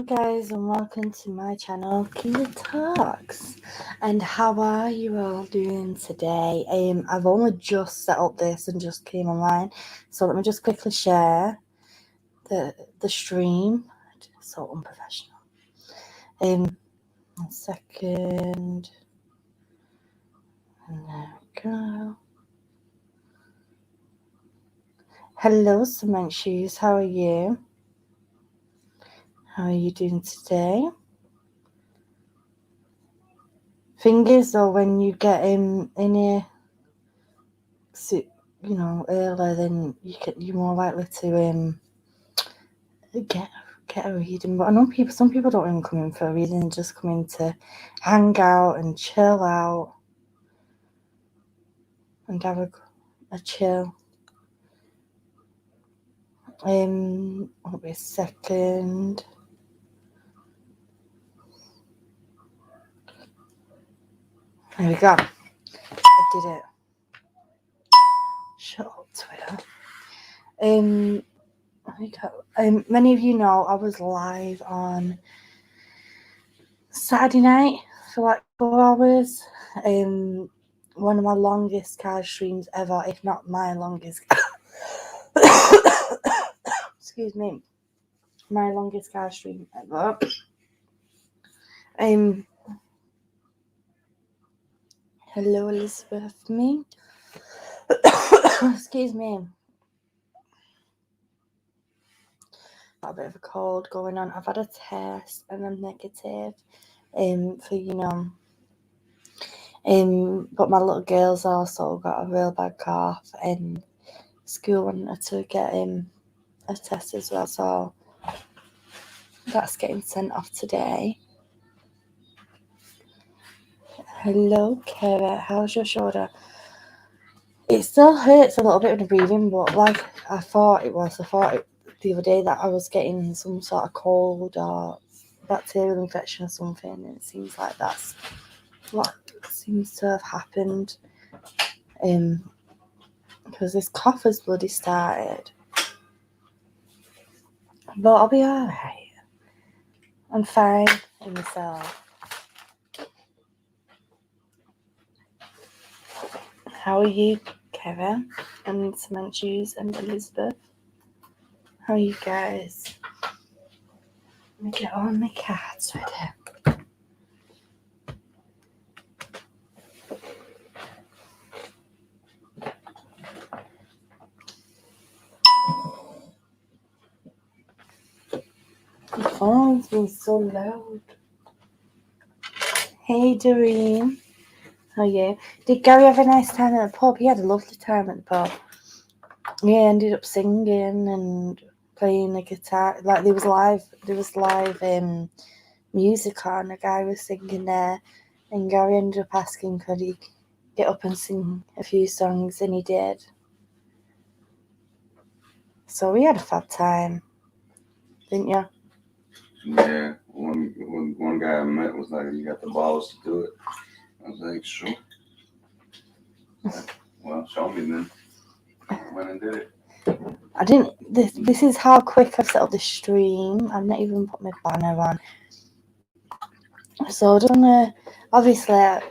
guys, and welcome to my channel, Keeley Talks. And how are you all doing today? I've only just set up this and just came online, so let me just quickly share the stream. So unprofessional. 1 second. And there we go. Hello, Cement Shoes. How are you? How are you doing today? Thing is, though, when you get in here, earlier, then you're more likely to get a reading. But I know some people don't even come in for a reading; just come in to hang out and chill out and have a chill. Wait a second. There we go. I did it. Shut up, Twitter. There we go. Many of you know I was live on Saturday night for like 4 hours. One of my longest card streams ever, if not my longest. Excuse me. My longest card stream ever. Hello, Elizabeth. Me. Excuse me. Got a bit of a cold going on. I've had a test and I'm negative. But my little girl's also got a real bad cough, and school wanted her to get a test as well, so that's getting sent off today. Hello, Kara. How's your shoulder? It still hurts a little bit when I'm breathing, but like I thought it the other day that I was getting some sort of cold or bacterial infection or something, and it seems like that's what seems to have happened. Because this cough has bloody started. But I'll be alright. I'm fine in myself. How are you, Kevin, and Cement Shoes, and Elizabeth? How are you guys? Let me get all my cards ready. The phone's been so loud. Hey, Doreen. How are you? Did Gary have a nice time at the pub? He had a lovely time at the pub. Yeah, ended up singing and playing the guitar. Like there was live music on. A guy was singing there, and Gary ended up asking could he get up and sing a few songs, and he did. So we had a fab time, didn't you? Yeah, one guy I met was like, "You got the balls to do it." I was like, "Sure." Well, show me then. I went and did it. I didn't. This is how quick I've set up the stream. I've not even put my banner on. So I don't know. Obviously,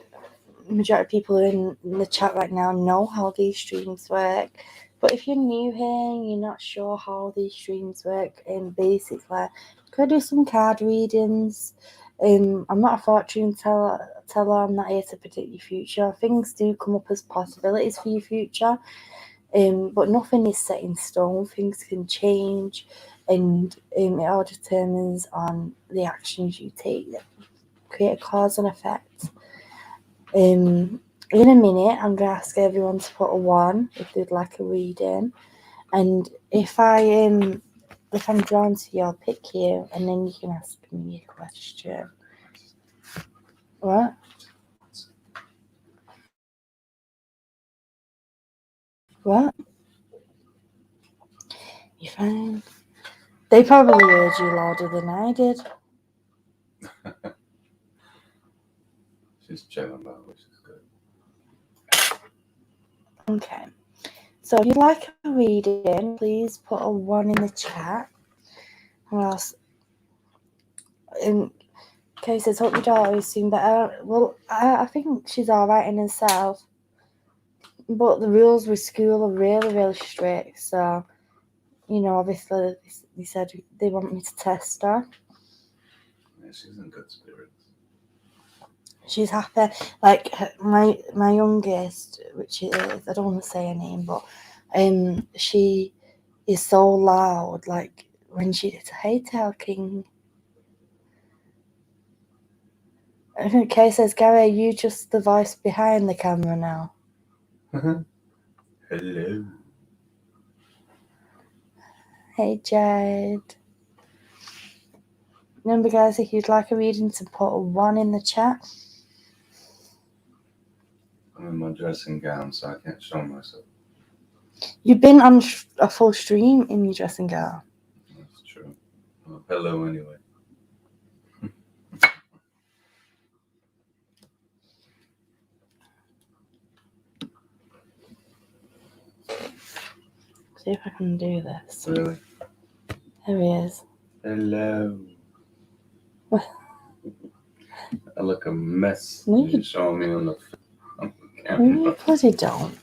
majority of people in the chat right now know how these streams work. But if you're new here and you're not sure how these streams work, basically, could do some card readings. I'm not a fortune teller. I'm not here to predict your future. Things do come up as possibilities for your future, but nothing is set in stone. Things can change, and it all determines on the actions you take that create a cause and effect. In a minute, I'm going to ask everyone to put a 1 if they'd like a reading, and if I'm drawn to you, I'll pick you, and then you can ask me a question. What? What? You fine? They probably heard you louder than I did. She's chilling though, which is good. Okay. So if you'd like a reading, please put a 1 in the chat. Or else Kay says, hope your daughter is soon better. Well, I think she's alright in herself. But the rules with school are really, really strict. So, obviously, they said they want me to test her. Yeah, she's in good spirits. She's happy. Like, my youngest, which is, I don't want to say her name, but she is so loud. Like, when she did, hey, talking. I think Kay says, Gary, are you just the voice behind the camera now? Hello. Hey, Jade. Remember, guys, if you'd like a reading, to put a 1 in the chat. I'm in my dressing gown, so I can't show myself. You've been on a full stream in your dressing gown. That's true. Well, hello, anyway. See if I can do this. Really? There he is. Hello. I look a mess. No, You're showing me on the No, camera. you bloody don't.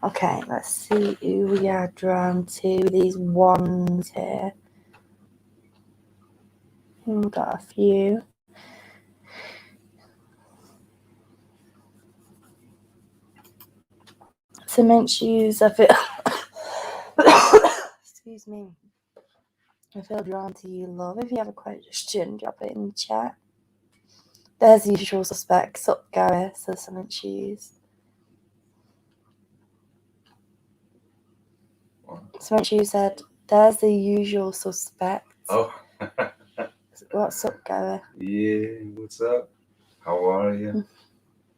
Okay, let's see who we are drawn to. These ones here. We've got a few. Cement shoes, I feel. Excuse me. I feel drawn to you, love. If you have a question, drop it in the chat. There's the usual suspects. Up, Gary, says cement shoes. What? Cement shoes said, there's the usual suspects. Oh. What's up, Gary? Yeah, what's up? How are you?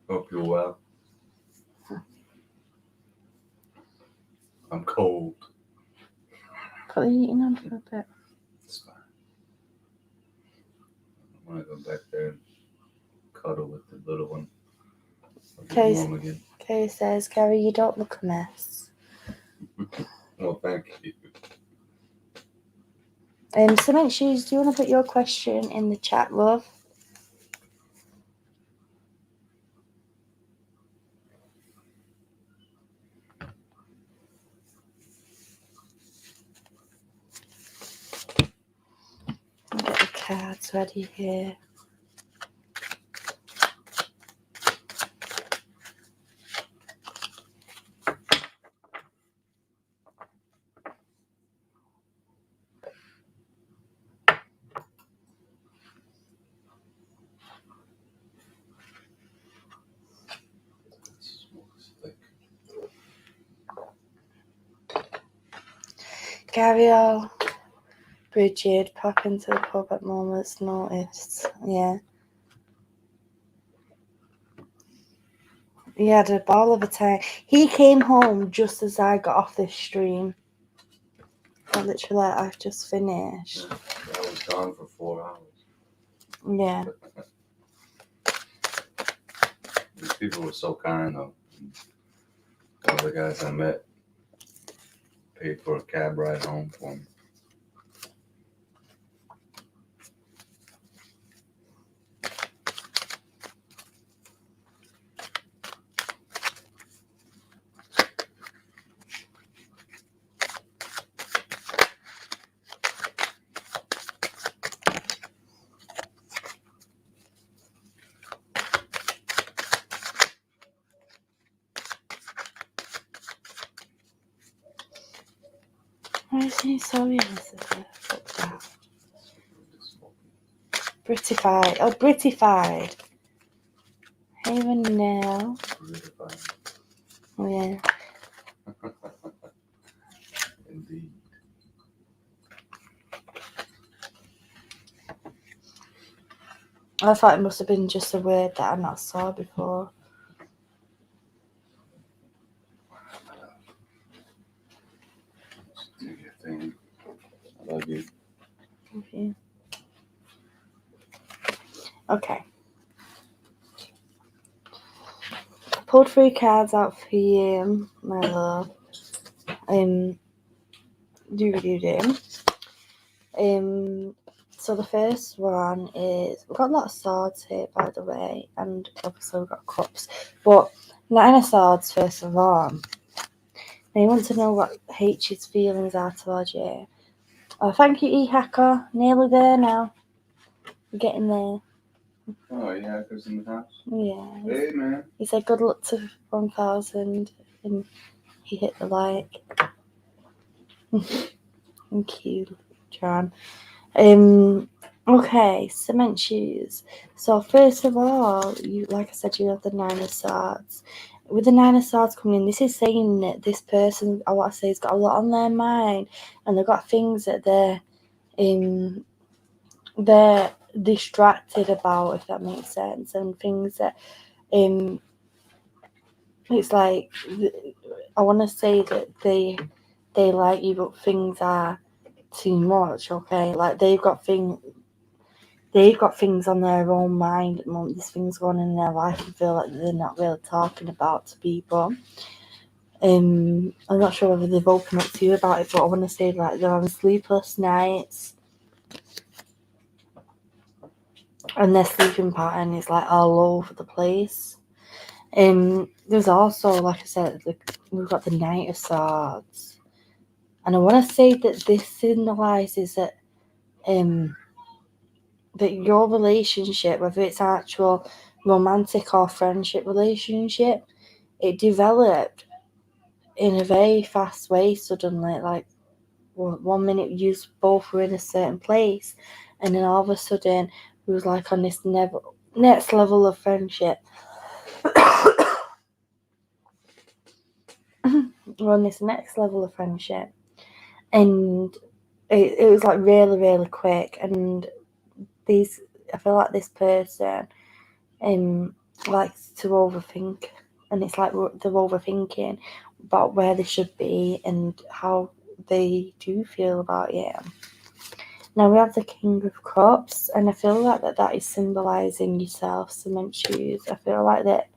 Hope you're well. I'm cold. Put the eating on for a bit. It's fine. I want to go back there and cuddle with the little one. Okay. Warm again. Kay says, Gary, you don't look a mess. Well, thank you. Cement shoes, do you want to put your question in the chat, love? I'll get the cards ready here. Gabrielle, Bridget, pop into the pub at moments notice. Yeah. He had a ball of a time. He came home just as I got off this stream. Literally, I've just finished. Yeah, I was gone for 4 hours. Yeah. These people were so kind, though. All the guys I met paid for a cab ride home for me. Why is he so innocent? Britified. Oh, Britified. Haven now. Oh, yeah. Indeed. I thought it must have been just a word that I not saw before. Do your thing. I love you. Thank you. Okay. I pulled 3 cards out for you, my love. So the first one is, we've got a lot of swords here, by the way, and obviously we've got cups. But Nine of Swords, first of all. Now you want to know what H's feelings are towards you. Oh, thank you, E-Hacker. Nearly there now. We're getting there. Oh, E-Hacker's in the house? Yeah. Hey, man. He said good luck to 1,000, and he hit the like. Thank you, John. Okay, cement shoes. So first of all, you, like I said, you have the Nine of Swords. With the Nine of Swords coming in, this is saying that this person, I want to say, has got a lot on their mind, and they've got things that they're distracted about, if that makes sense, and things that it's like, I want to say that they like you, but things are too much. Okay, like they've got things on their own mind at the moment. There's things going on in their life and feel like they're not really talking about to people. I'm not sure whether they've opened up to you about it, but I want to say like they're having sleepless nights, and their sleeping pattern is like all over the place. There's also, like I said, we've got the Knight of Swords, and I want to say that this symbolises that that your relationship, whether it's actual romantic or friendship relationship, it developed in a very fast way suddenly. Like 1 minute you both were in a certain place, and then all of a sudden we was like on this next level of friendship. We're on this next level of friendship, and it was like really, really quick. And I feel like this person likes to overthink, and it's like they're overthinking about where they should be and how they do feel about it. Now we have the King of Cups, and I feel like that is symbolising yourself, cement shoes. I feel like that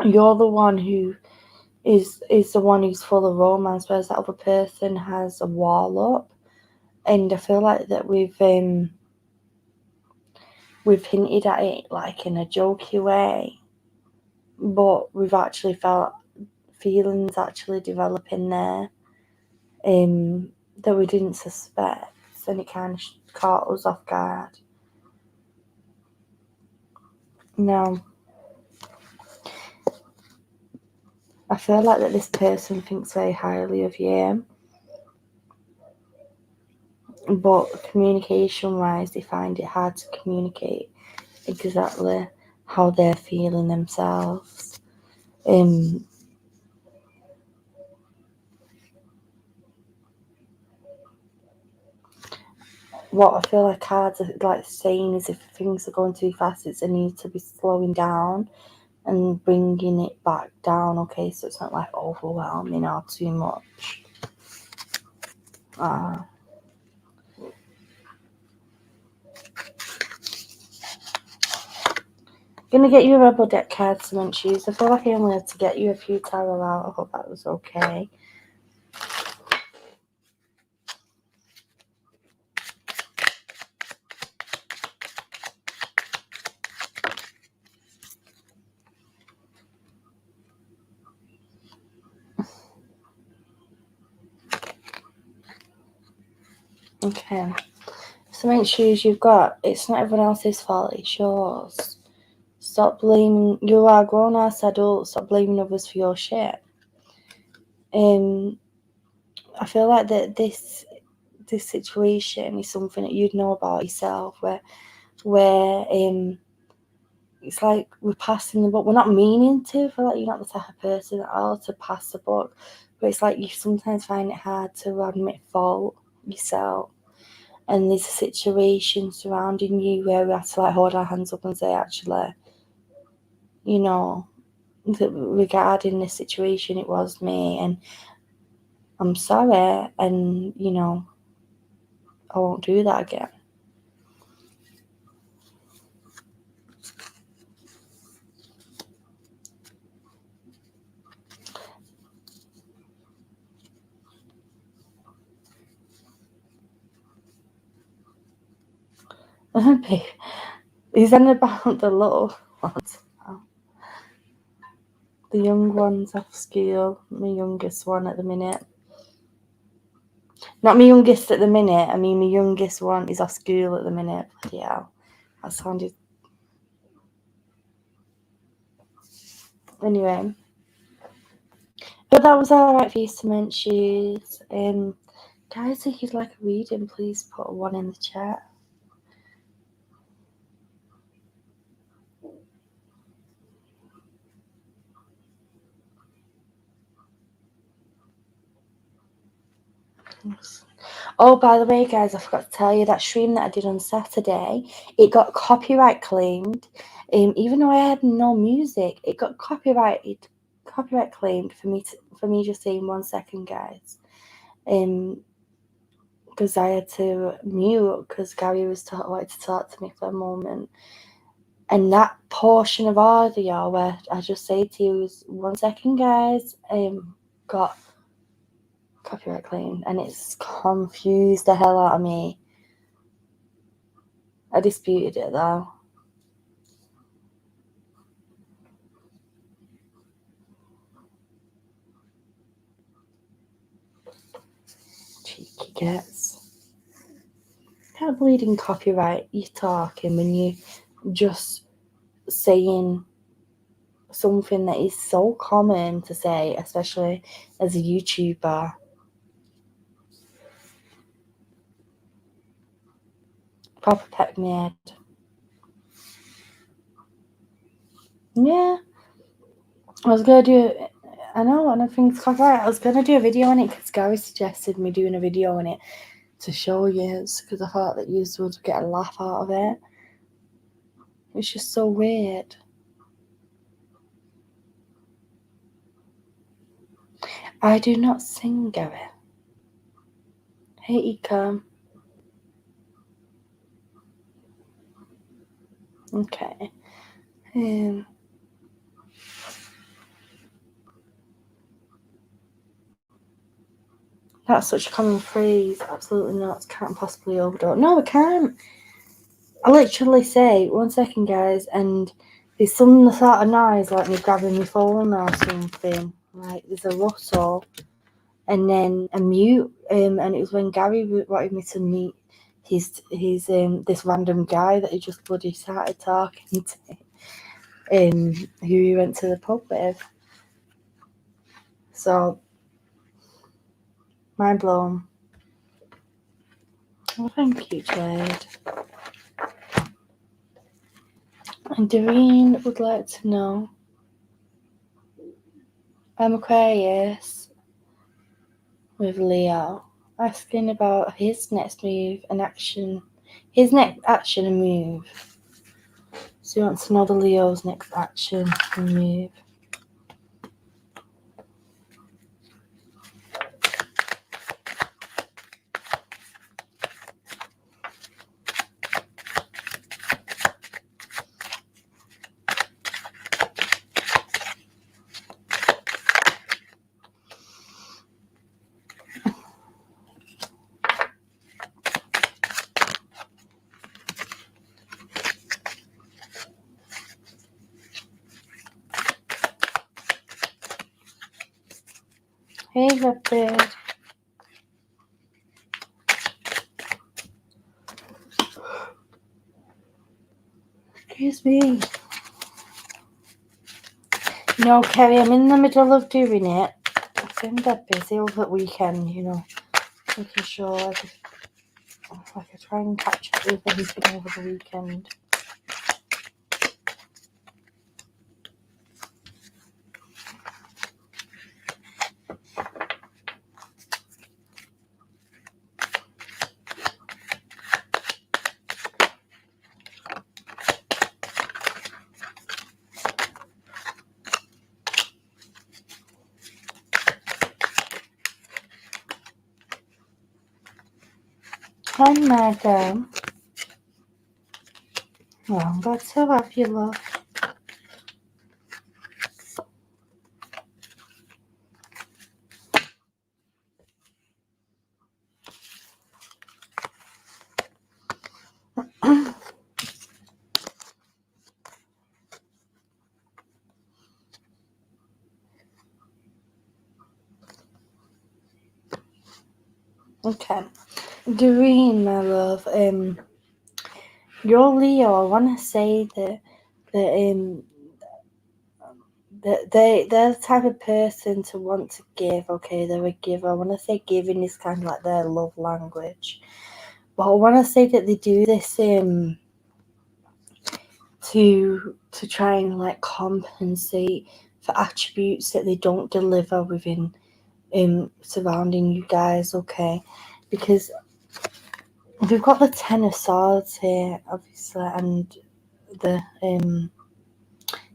you're the one who is the one who's full of romance, whereas that other person has a wall up. And I feel like that we've hinted at it like in a jokey way, but we've actually felt feelings actually developing there that we didn't suspect, and it kind of caught us off guard. Now, I feel like that this person thinks very highly of you, but communication-wise, they find it hard to communicate exactly how they're feeling themselves. What I feel like cards are like saying is, if things are going too fast, it's a need to be slowing down and bringing it back down, okay, so it's not like overwhelming or too much. Gonna get you a Rebel deck card, cement shoes. I feel like I only had to get you a few tarot out. I hope that was okay. Okay. Cement shoes, you've got, it's not everyone else's fault, it's yours. Stop blaming, you are a grown-ass adult, stop blaming others for your shit. I feel like that this situation is something that you'd know about yourself, where it's like we're passing the book. We're not meaning to. I feel like you're not the type of person at all to pass the book, but it's like you sometimes find it hard to admit fault yourself. And there's a situation surrounding you where we have to like hold our hands up and say, actually, you know, that regarding this situation, it was me, and I'm sorry, and you know, I won't do that again. He's on about the little ones. The young ones off school. My youngest one at the minute. Not my youngest at the minute. I mean, my youngest one is off school at the minute. Yeah, that sounded. Anyway, but that was alright for you to mention. Guys, if you'd like a reading, please put one in the chat. Oh, by the way, guys, I forgot to tell you that stream that I did on Saturday, it got copyright claimed. Even though I had no music, it got copyright claimed for me just saying 1 second, guys. Because I had to mute because Gary was wanted to talk to me for a moment. And that portion of audio where I just say to you, 1 second, guys, got copyright claim, and it's confused the hell out of me. I disputed it though. Cheeky gets. Can't believe in copyright you're talking when you just saying something that is so common to say, especially as a YouTuber. Proper peck me head. Yeah. I was going to do it. I know, and I think it's copyright. I was going to do a video on it because Gary suggested me doing a video on it to show you, because I thought that you would get a laugh out of it. It's just so weird. I do not sing, Gary. Hey, Ecom. Okay. That's such a common phrase. Absolutely not. Can't possibly overdose. No, I can't. I literally say, 1 second, guys, and there's some sort of noise like me grabbing my phone or something. Like there's a rustle, and then a mute. And it was when Gary wanted me to meet his this random guy that he just bloody started talking to, who he went to the pub with. So, mind blown. Well, thank you, Jade. And Doreen would like to know, I'm Aquarius with Leo, asking about his next move and action. His next action and move. So he wants to know the Leo's next action and move. Hey, Redbird. Excuse me. No, Kerry, I'm in the middle of doing it. I've been that busy over the weekend, you know, making sure I try and catch up with everything over the weekend. Hi, madam. Well, I'm glad to have you, love. Okay. Doreen, my love, you're Leo. I want to say that they're the type of person to want to give. Okay, they're a giver. I want to say giving is kind of like their love language, but I want to say that they do this to try and like compensate for attributes that they don't deliver within surrounding you guys. Okay, because we've got the Ten of Swords here, obviously, and the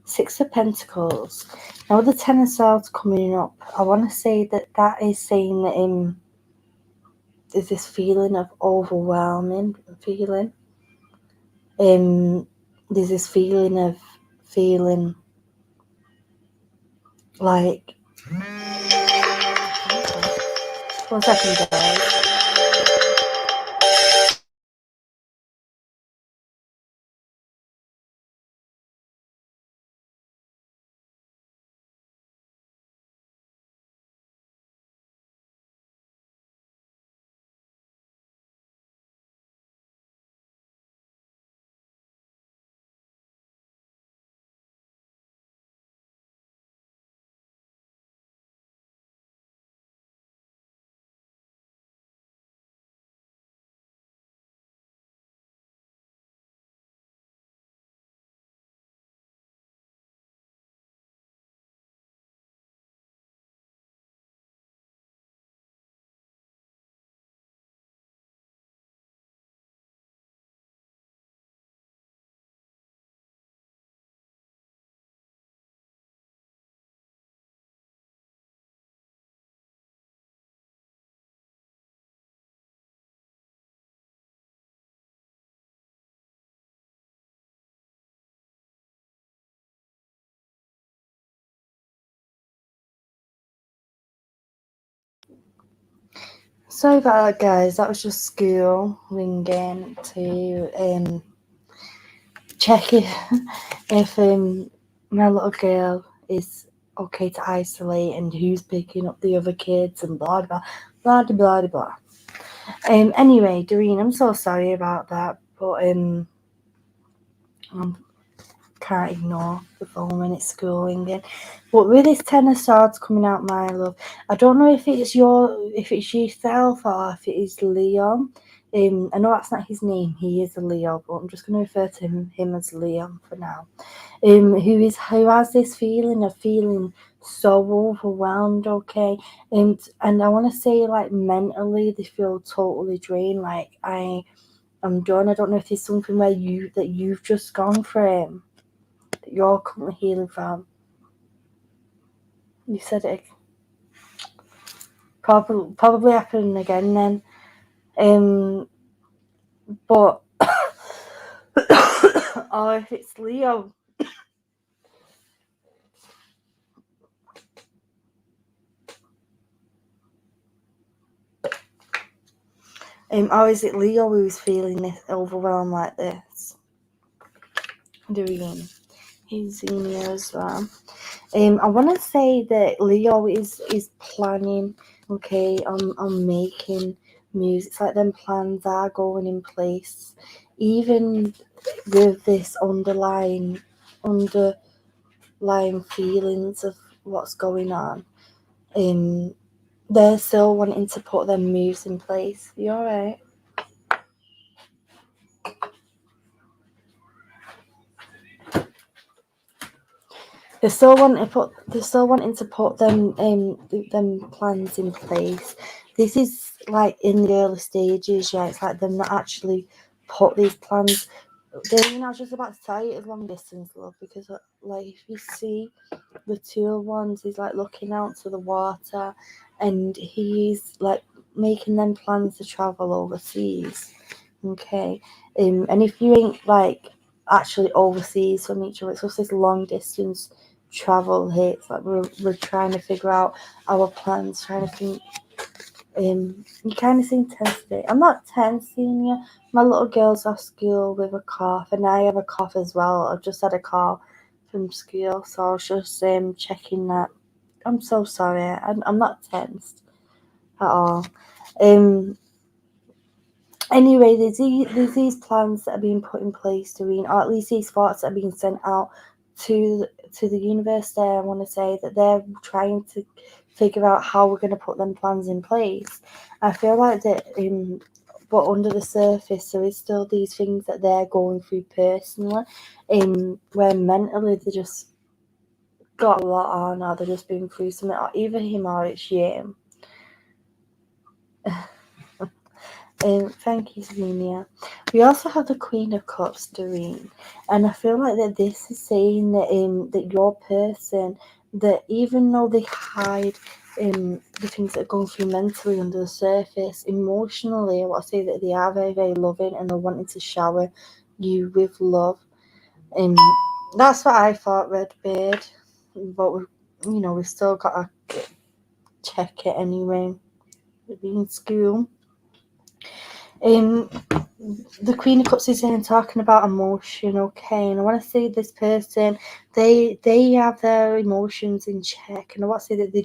Six of Pentacles. Now with the Ten of Swords coming up, I want to say that is saying that there's this feeling of overwhelming feeling. There's this feeling of feeling like 1 second, guys. Sorry about that, guys. That was just school ringing to check if my little girl is okay to isolate and who's picking up the other kids and blah blah blah blah blah blah. Anyway, Doreen, I'm so sorry about that, but can't ignore the phone when it's school ringing. But with this Ten of Swords coming out, my love, I don't know if it's yourself or if it is Leon. I know that's not his name. He is a Leo, but I'm just going to refer to him as Leon for now. Who has this feeling of feeling so overwhelmed, okay, and I want to say like mentally they feel totally drained. Like I'm done. I don't know if there's something where you've just gone through that you're currently healing from. You said it probably happening again then. But or if it's Leo. Or is it Leo who's feeling this overwhelmed like this? Doing he's in here as well. I want to say that Leo is planning, okay, on making moves. It's like them plans are going in place, even with this underlying feelings of what's going on. They're still wanting to put their moves in place. You alright? They're still wanting to put them plans in place. This is like in the early stages, yeah. It's like they've not actually put these plans. I was just about to tell you it's long distance, love, because like if you see the two ones, he's like looking out to the water, and he's like making them plans to travel overseas. Okay, and if you ain't like actually overseas from each other, it's just this long distance travel here. It's like we're trying to figure out our plans, trying to think. You kind of seem tense today. I'm not tensing you. My little girl's off school with a cough, and I have a cough as well. I've just had a call from school, so I was just checking that. I'm so sorry. I'm not tensed at all. Anyway, there's these plans that are being put in place, Doreen, or at least these thoughts that are being sent out to the university. I want to say that they're trying to figure out how we're going to put them plans in place. I feel like that, but under the surface, there is still these things that they're going through personally, where mentally they just got a lot on, or they're just been through something, or either him or it's you. Thank you, Serenia. We also have the Queen of Cups, Doreen, and I feel like that this is saying that that your person, that even though they hide the things that are going through mentally under the surface, emotionally, I want to say that they are very, very loving and they're wanting to shower you with love. That's what I thought, Red Beard, but we've still got to check it anyway. We'll be in school. The Queen of Cups is talking about emotion, okay, and I want to say this person, they have their emotions in check, and I want to say that they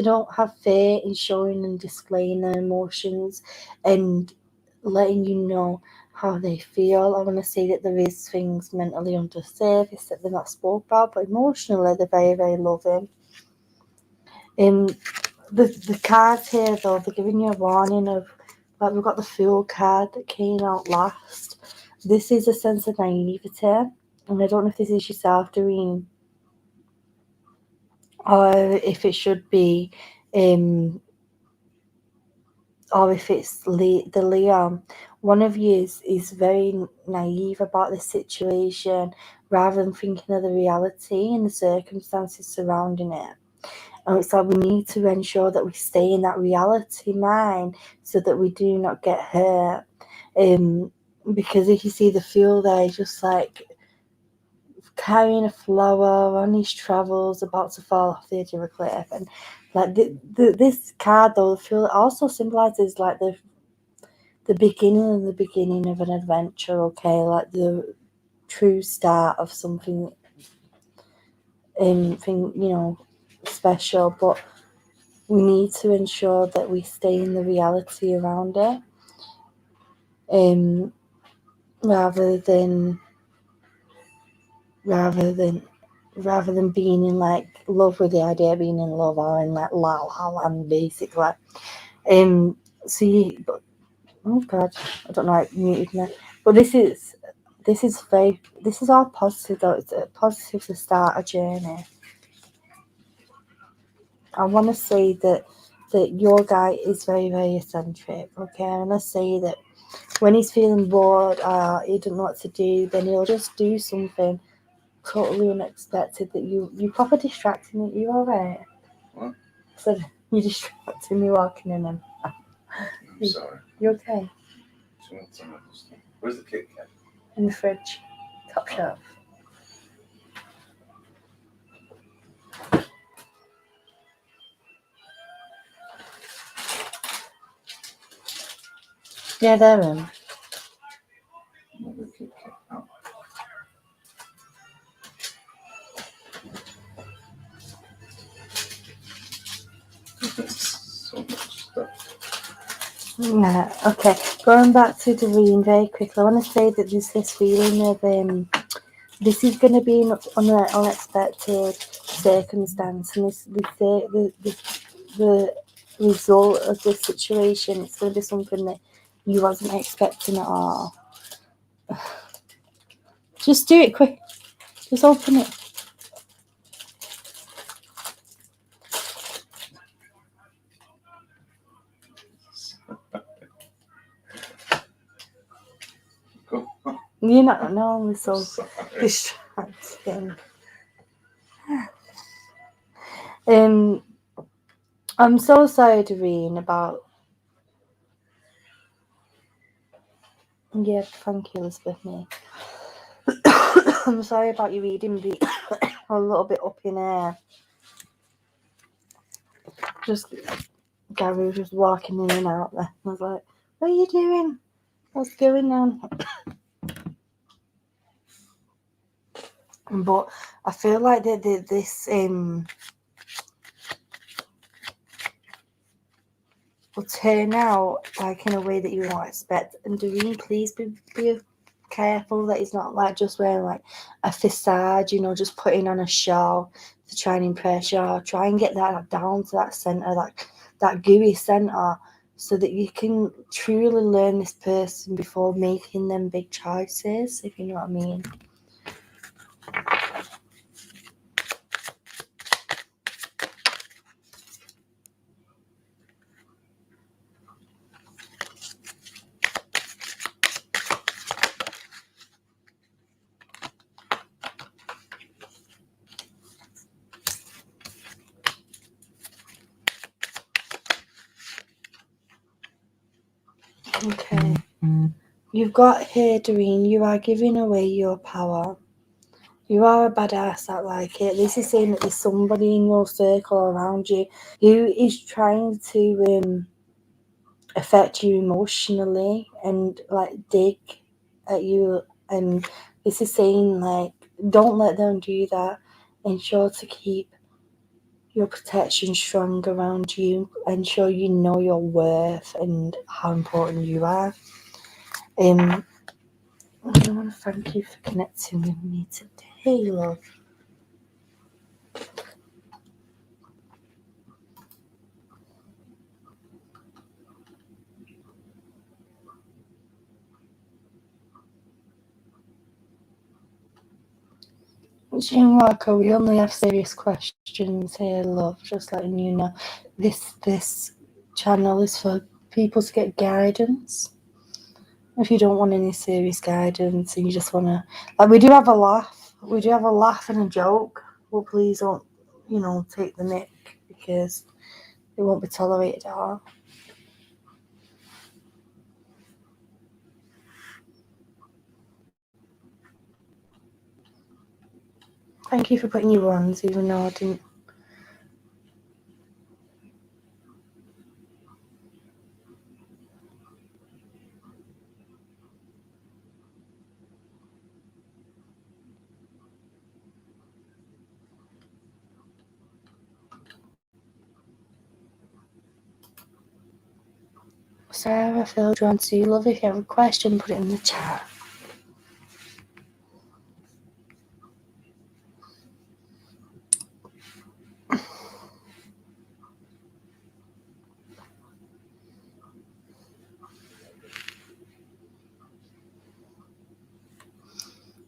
don't have fear in showing and displaying their emotions and letting you know how they feel. I want to say that there is things mentally under surface that they're not spoke about, but emotionally they're very, very loving. The cards here, though, they're giving you a warning of, like, we've got the Fool card that came out last. This is a sense of naivety, and I don't know if this is yourself, Doreen, or if it should be, or if it's the Leon. One of you is very naive about the situation, rather than thinking of the reality and the circumstances surrounding it. And it's like we need to ensure that we stay in that reality mind so that we do not get hurt. Because if you see the Fool there, he's just like carrying a flower on his travels, about to fall off the edge of a cliff. And like this card, though, the Fool also symbolizes like the beginning of an adventure. Okay, like the true start of something, special. But we need to ensure that we stay in the reality around it, rather than being in like love with the idea of being in love, or in like la la land, basically. Oh god, I don't know, I muted me. But this is all positive, though. It's positive to start a journey. I want to say that your guy is very, very eccentric, okay? I want to say that when he's feeling bored or he doesn't know what to do, then he'll just do something totally unexpected that you proper distracting me. You alright? What? So you're distracting me walking in and... I'm sorry. You okay? She wants some of this thing. Where's the Kit Kat? In the fridge. Top shelf. Yeah, they're in. Another Kit Kat. Oh. So much stuff. Yeah, okay. Going back to Doreen very quickly, I want to say that there's this feeling of this is going to be an unexpected circumstance, and the result of this situation, it's going to be something that you wasn't expecting at all. Just do it quick. Just open it. Go. You're not normally so Sorry. distracting. I'm so sorry, Doreen, about... Yeah, thank you, Elizabeth. Me. I'm sorry about your reading being a little bit up in air. Just Gary was just walking in and out there. I was like, what are you doing? What's going on? But I feel like this will turn out like in a way that you won't expect. And Doreen, please be careful that he's not like just wearing like a facade, you know, just putting on a show to try and impress you. Try and get that down to that center, that gooey center, so that you can truly learn this person before making them big choices, if you know what I mean. Okay. You've got here, Doreen, you are giving away your power. You are a badass that like it. This is saying that there's somebody in your circle around you who is trying to affect you emotionally and like dig at you. And this is saying like, don't let them do that. Ensure to keep your protection strong around you. Ensure you know your worth and how important you are. I want to thank you for connecting with me today, love. Marco, we only have serious questions here, love. Just letting you know, this channel is for people to get guidance. If you don't want any serious guidance and you just want to, like, we do have a laugh and a joke, but please don't, you know, take the mick, because it won't be tolerated at all. Thank you for putting your ones, even though I didn't. Sarah, Phil, John, Sue, love, if you have a question, put it in the chat.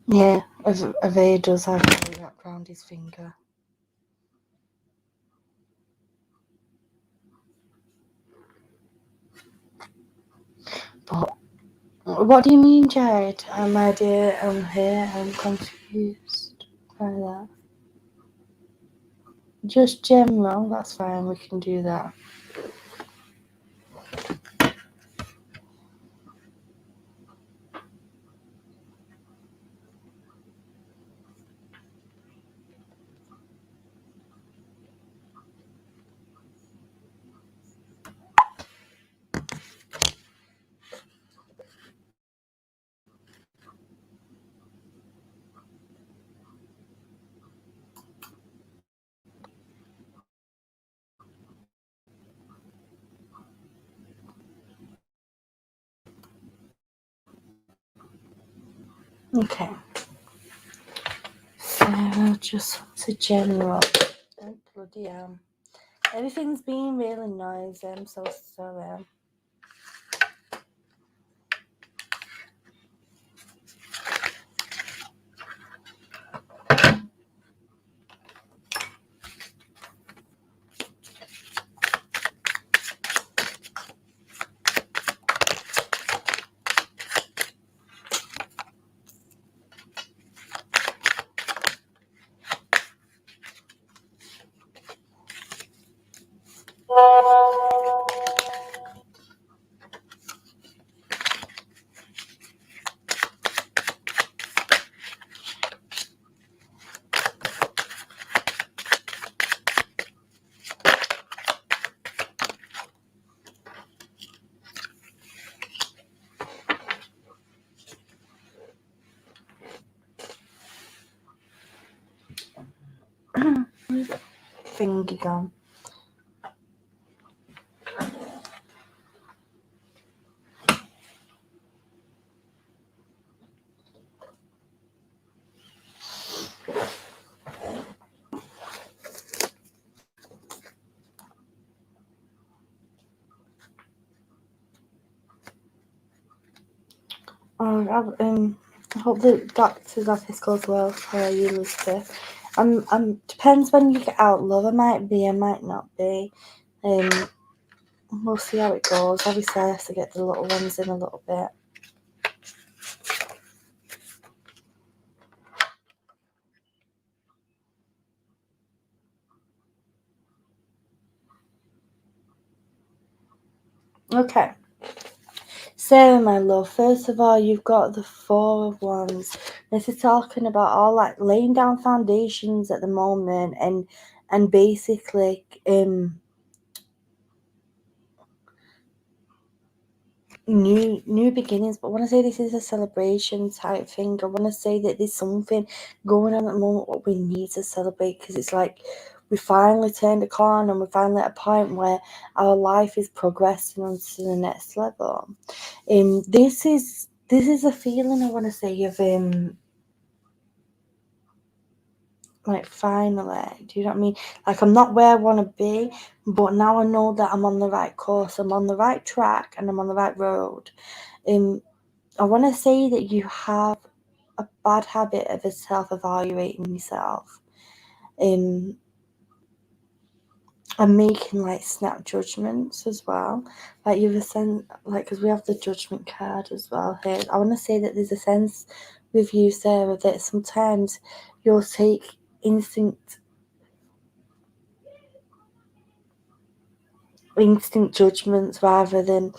Yeah, Ave does have a wrapped around his finger. But what do you mean, Jared? My dear, I'm here. I'm confused by that. Just general, that's fine. We can do that. Okay. So just to general. Oh, bloody hell. Everything's being really noisy. I'm so sorry. Finger gone. I hope the doctor's office goes well for you, Elizabeth. Depends when you get out, love. I might be, I might not be. We'll see how it goes. Obviously, I have to get the little ones in a little bit. Okay. Sarah, my love, first of all, you've got the Four of Wands. This is talking about all like laying down foundations at the moment and basically new beginnings. But when I say this is a celebration type thing, I want to say that there's something going on at the moment what we need to celebrate, because it's like we finally turned a corner and we're finally at a point where our life is progressing on to the next level. This is a feeling I want to say of like finally, do you know what I mean? Like I'm not where I want to be, but now I know that I'm on the right course, I'm on the right track, and I'm on the right road. I want to say that you have a bad habit of self-evaluating yourself, and making like snap judgments as well. Like you've a sense, like because we have the judgment card as well here. I want to say that there's a sense with you, Sarah, that sometimes you'll take instant judgments rather than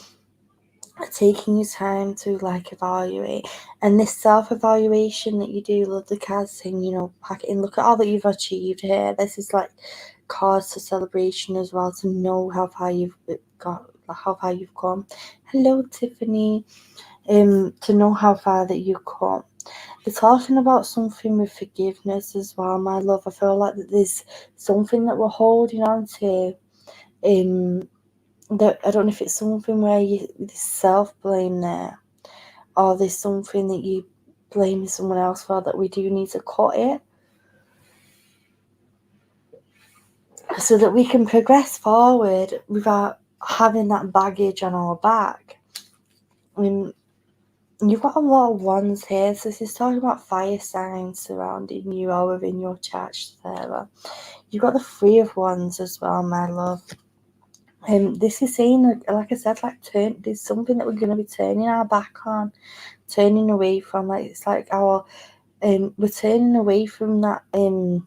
taking your time to like evaluate. And this self-evaluation that you do, love the cards saying, you know, pack it in, look at all that you've achieved here. This is like cause for celebration as well, to know how far you've got, how far you've come. Hello, Tiffany. To know how far that you've come. They're talking about something with forgiveness as well, my love. I feel like that there's something that we're holding on to. That I don't know if it's something where there's self-blame there, or there's something that you blame someone else for, that we do need to cut it so that we can progress forward without having that baggage on our back. You've got a lot of wands here, so this is talking about fire signs surrounding you or within your chart, Sarah. You've got the Three of Wands as well, my love. This is saying, like I said, like there's something that we're going to be turning our back on, turning away from. Like it's like our we're turning away from that and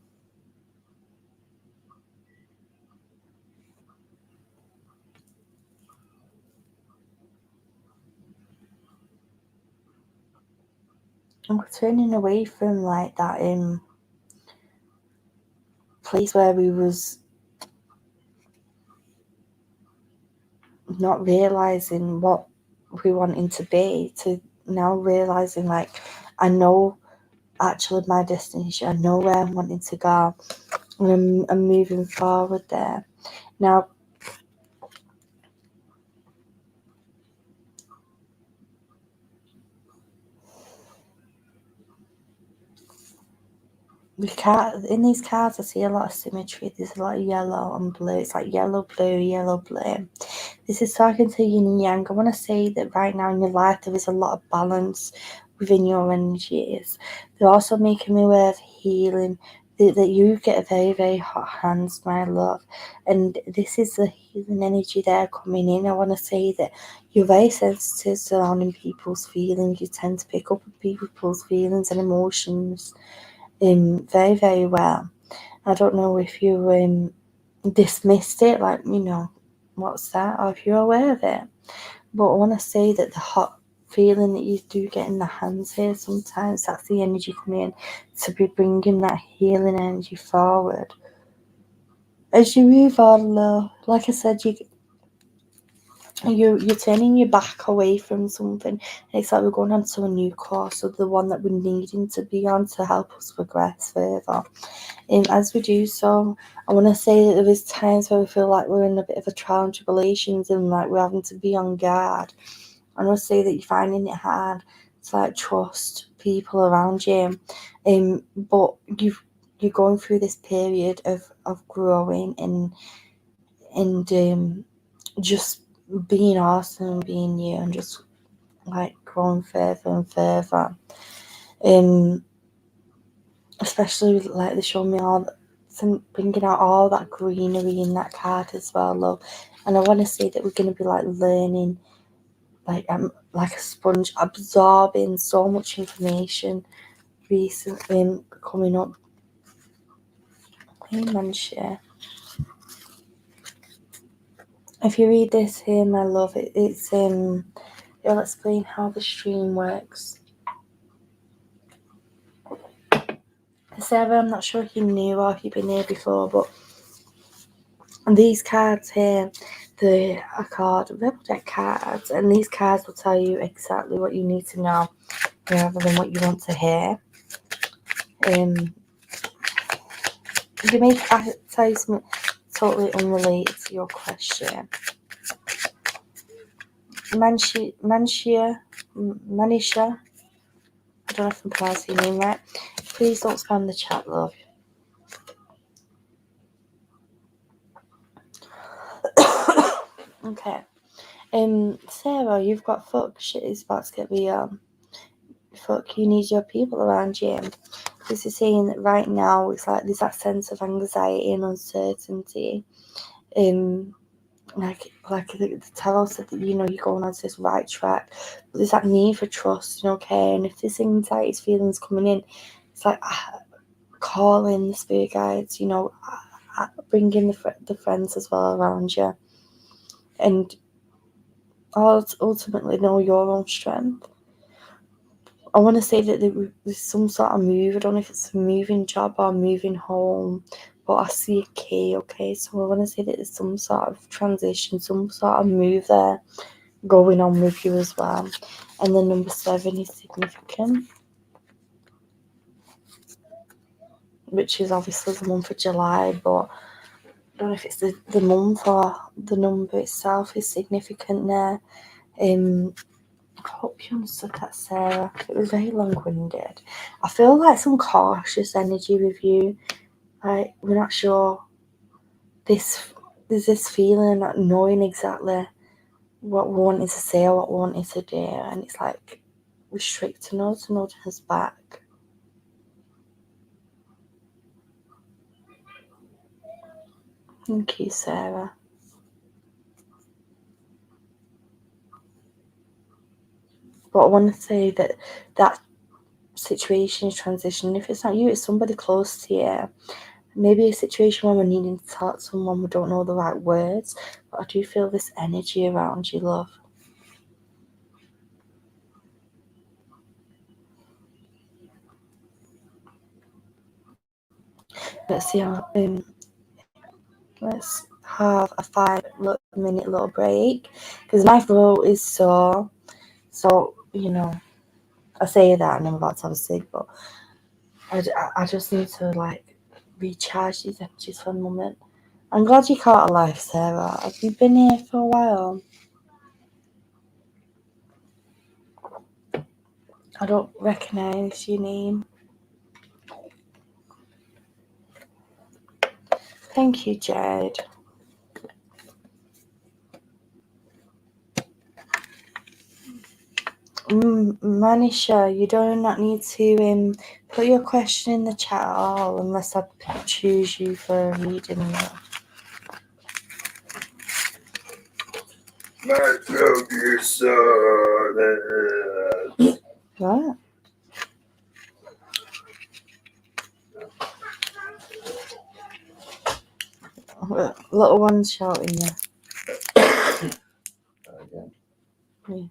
we're turning away from like that place where we was not realizing what we wanting to be, to now realizing like I know actually my destination, I know where I'm wanting to go, and I'm moving forward there. Now in these cards I see a lot of symmetry. There's a lot of yellow and blue. It's like yellow, blue, yellow, blue. This is talking to yin and yang. I want to say that right now in your life there is a lot of balance within your energies. They're also making me aware of healing, that you get very, very hot hands, my love. And this is the healing energy there coming in. I want to say that you're very sensitive surrounding people's feelings. You tend to pick up on people's feelings and emotions very, very well. I don't know if you dismissed it, like, you know, what's that, or if you're aware of it. But I want to say that the hot feeling that you do get in the hands here, sometimes that's the energy coming in to be bringing that healing energy forward. As you move on, love, like I said, you're turning your back away from something. It's like we're going on to a new course, or the one that we're needing to be on to help us progress further. And as we do so, I want to say that there is times where we feel like we're in a bit of a trial and tribulations, and like we're having to be on guard. I want to say that you're finding it hard to like trust people around you, but you're going through this period of growing and just being awesome and being you, and just like growing further and further. Especially like they show me bringing out all that greenery in that card as well, love. And I want to say that we're going to be like learning, like a sponge, absorbing so much information recently coming up. Hey, Manshare. If you read this here, my love, it'll explain how the stream works. Sarah, I'm not sure if you knew or if you've been here before, but these cards here, they are called Rebel Deck cards, and these cards will tell you exactly what you need to know rather than what you want to hear. They may tell you something totally unrelated to your question. Manisha, I don't know if I'm pronouncing your name right. Please don't spam the chat, love. Okay. Sarah, you've got fuck. Shit is about to get real. Fuck, you need your people around you. This is saying that right now it's like there's that sense of anxiety and uncertainty. Like the tarot said that, you're going on to this right track, but there's that need for trust, care. And if this anxiety feelings coming in, it's like calling the spirit guides, bringing the friends as well around you, and ultimately know your own strength. I want to say that there's some sort of move. I don't know if it's a moving job or moving home, but I see a key, okay? So I want to say that there's some sort of transition, some sort of move there going on with you as well. And then number 7 is significant, which is obviously the month of July, but I don't know if it's the month or the number itself is significant there. I hope you understood that, Sarah. It was very long-winded. I feel like some cautious energy with you. Like, we're not sure. There's this feeling of not knowing exactly what we wanted to say or what we wanted to do. And it's like restricting us and holding us back. Thank you, Sarah. But I want to say that situation is transition. If it's not you, it's somebody close to you. Maybe a situation where we're needing to talk to someone, we don't know the right words, but I do feel this energy around you, love. Let's see how, let's have a 5-minute little break, because my throat is sore, so, I say that and I'm about to have a cig, but I just need to, like, recharge these energies for a moment. I'm glad you caught a life, Sarah. Have you been here for a while? I don't recognise your name. Thank you, Jade. Manisha, you do not need to put your question in the chat at all unless I choose you for a reading. My throat is sore. What? Little one's shouting there. Again. Yeah.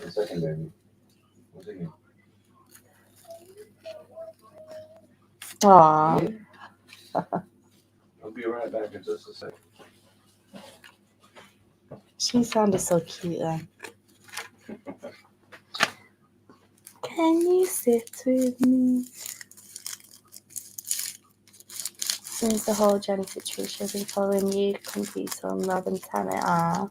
1 second, baby. 1 second. Aww. I'll be right back in just a second. She sounded so cute then. Can you sit with me? Since the whole Jenny situation, I've been following you complete on Love and Tanner.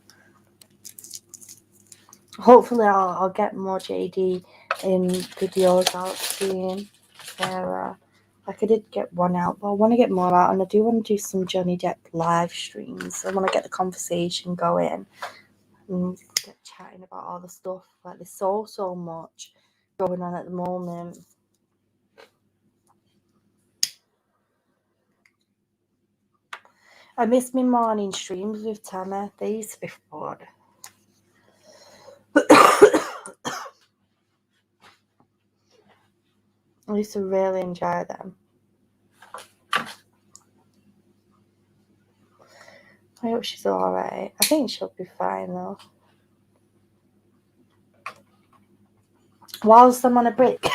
Hopefully I'll get more JD videos out soon. Sarah. Like, I did get one out, but I want to get more out, and I do want to do some Johnny Depp live streams. I want to get the conversation going and chatting about all the stuff. Like, there's so much going on at the moment. I miss my morning streams with Tammy. They used to be fun. I used to really enjoy them. I hope she's alright. I think she'll be fine though. Whilst I'm on a break,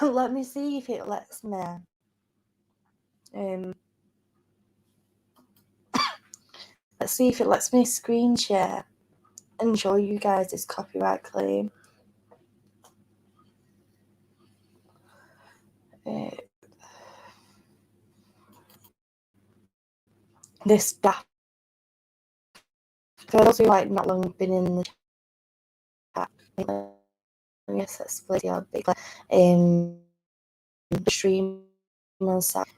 let me see if it lets me. Let's see if it lets me screen share and show you guys this copyright claim. This stuff. For those who like not long been in the chat, yes, that's bloody hell big. Stream on Saturday.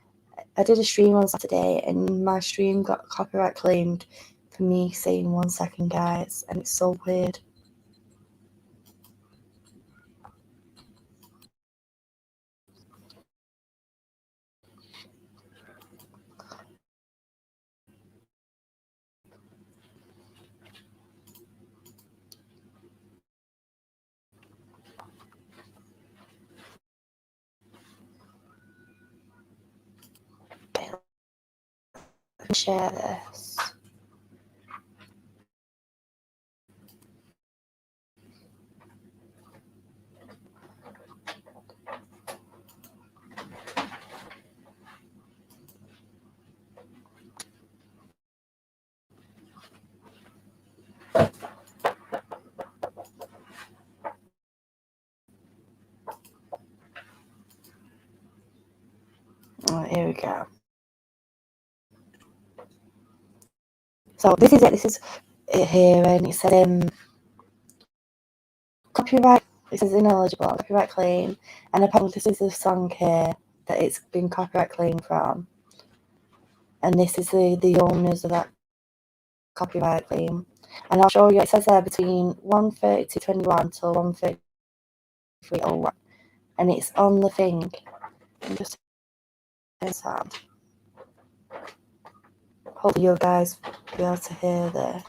I did a stream on Saturday, and my stream got copyright claimed for me saying 1 second, guys, and it's so weird. Share this. Oh, here we go. So this is it. This is it here, and it said copyright. It says ineligible copyright claim, and apparently this is the song here that it's been copyright claimed from, and this is the owners of that copyright claim. And I'll show you. It says there between 1:30-21 till 1:33:01, and it's on the thing. And just sound. Hopefully you guys will be able to hear this.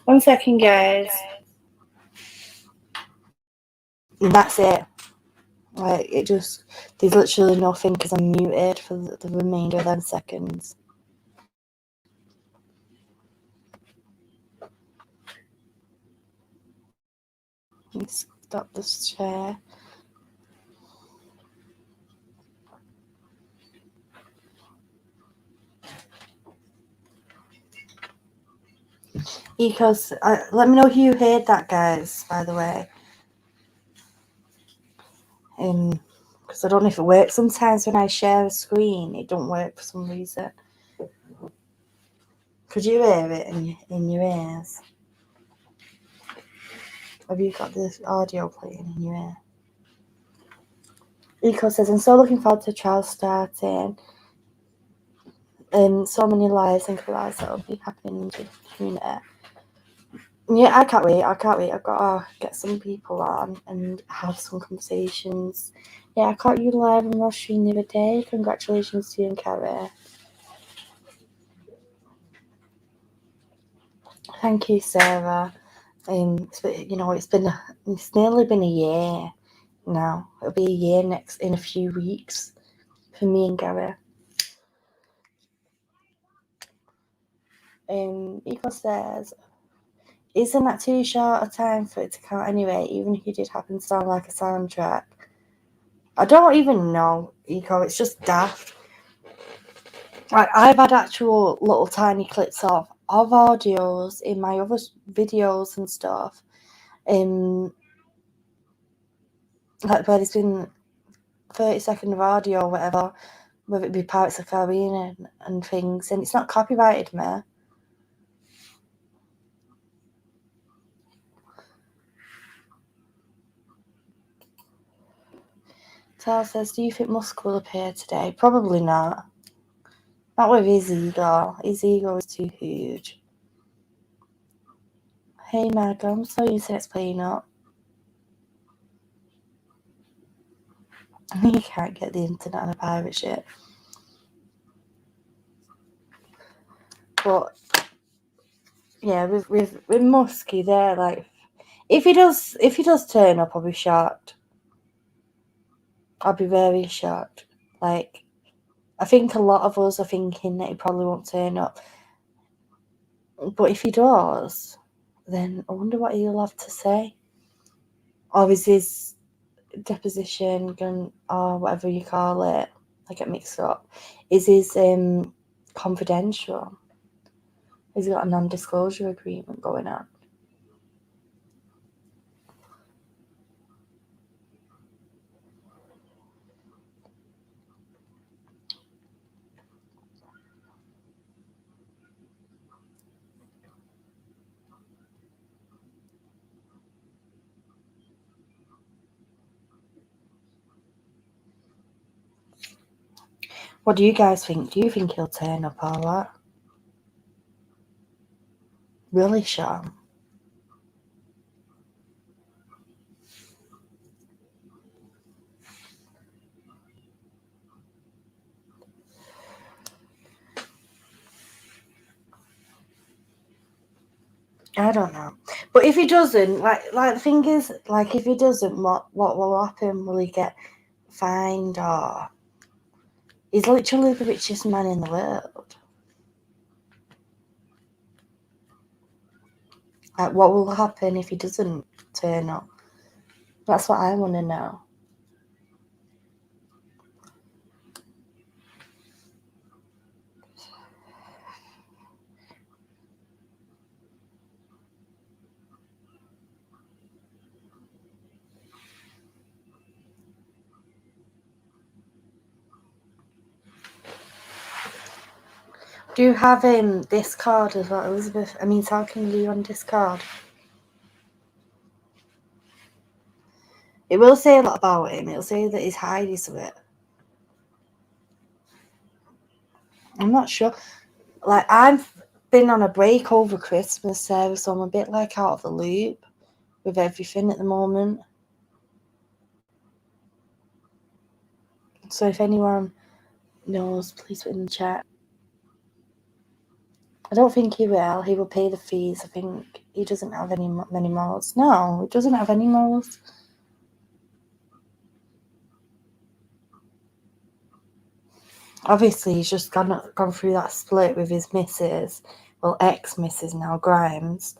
One second, guys. And that's it. Like, it just, there's literally nothing because I'm muted for the remainder of them seconds. Let's stop the share. Because, let me know who you heard that, guys, by the way. Because I don't know if it works. Sometimes when I share a screen, it don't work for some reason. Could you hear it in your ears? Have you got the audio playing in your ear? Eco says, I'm so looking forward to the trial starting. So many lives and collabs that will be happening in the community. Yeah, I can't wait. I've got to get some people on and have some conversations. Yeah, I caught you live on my stream the other day. Congratulations to you and Carrie. Thank you, Sarah. It's nearly been a year now. It'll be a year in a few weeks for me and Gary. Eco says, isn't that too short a time for it to count anyway, even if you did happen to sound like a soundtrack? I don't even know, Eco, it's just daft. Like, I've had actual little tiny clips of audios in my other videos and stuff. Like, where there's been 30 seconds of audio or whatever, whether it be Pirates of the Caribbean and things, and it's not copyrighted, man. Sal says, do you think Musk will appear today? Probably not. Not with his ego. His ego is too huge. Hey, Margo, I'm so used to it's playing up. You can't get the internet on a pirate ship. But yeah, with Muskie there, like if he does turn up, I'll be shocked. I'll be very shocked. Like, I think a lot of us are thinking that he probably won't turn up. But if he does, then I wonder what he'll have to say. Or is his deposition or whatever you call it, I get mixed up, is his confidential? Has he got a non-disclosure agreement going on? What do you guys think? Do you think he'll turn up or what? Really, Sean? I don't know. But if he doesn't, like the thing is, like if he doesn't, what will happen? Will he get fined or? He's literally the richest man in the world. Like, what will happen if he doesn't turn up? That's what I want to know. Do you have Discord as well, Elizabeth? I mean, how can you on Discord? It will say a lot about him. It'll say that he's hiding to it. I'm not sure. Like, I've been on a break over Christmas, so I'm a bit like out of the loop with everything at the moment. So if anyone knows, please put in the chat. I don't think he will. He will pay the fees. I think he doesn't have many moles. No, he doesn't have any moles. Obviously, he's just gone through that split with his missus. Well, ex-missus now, Grimes.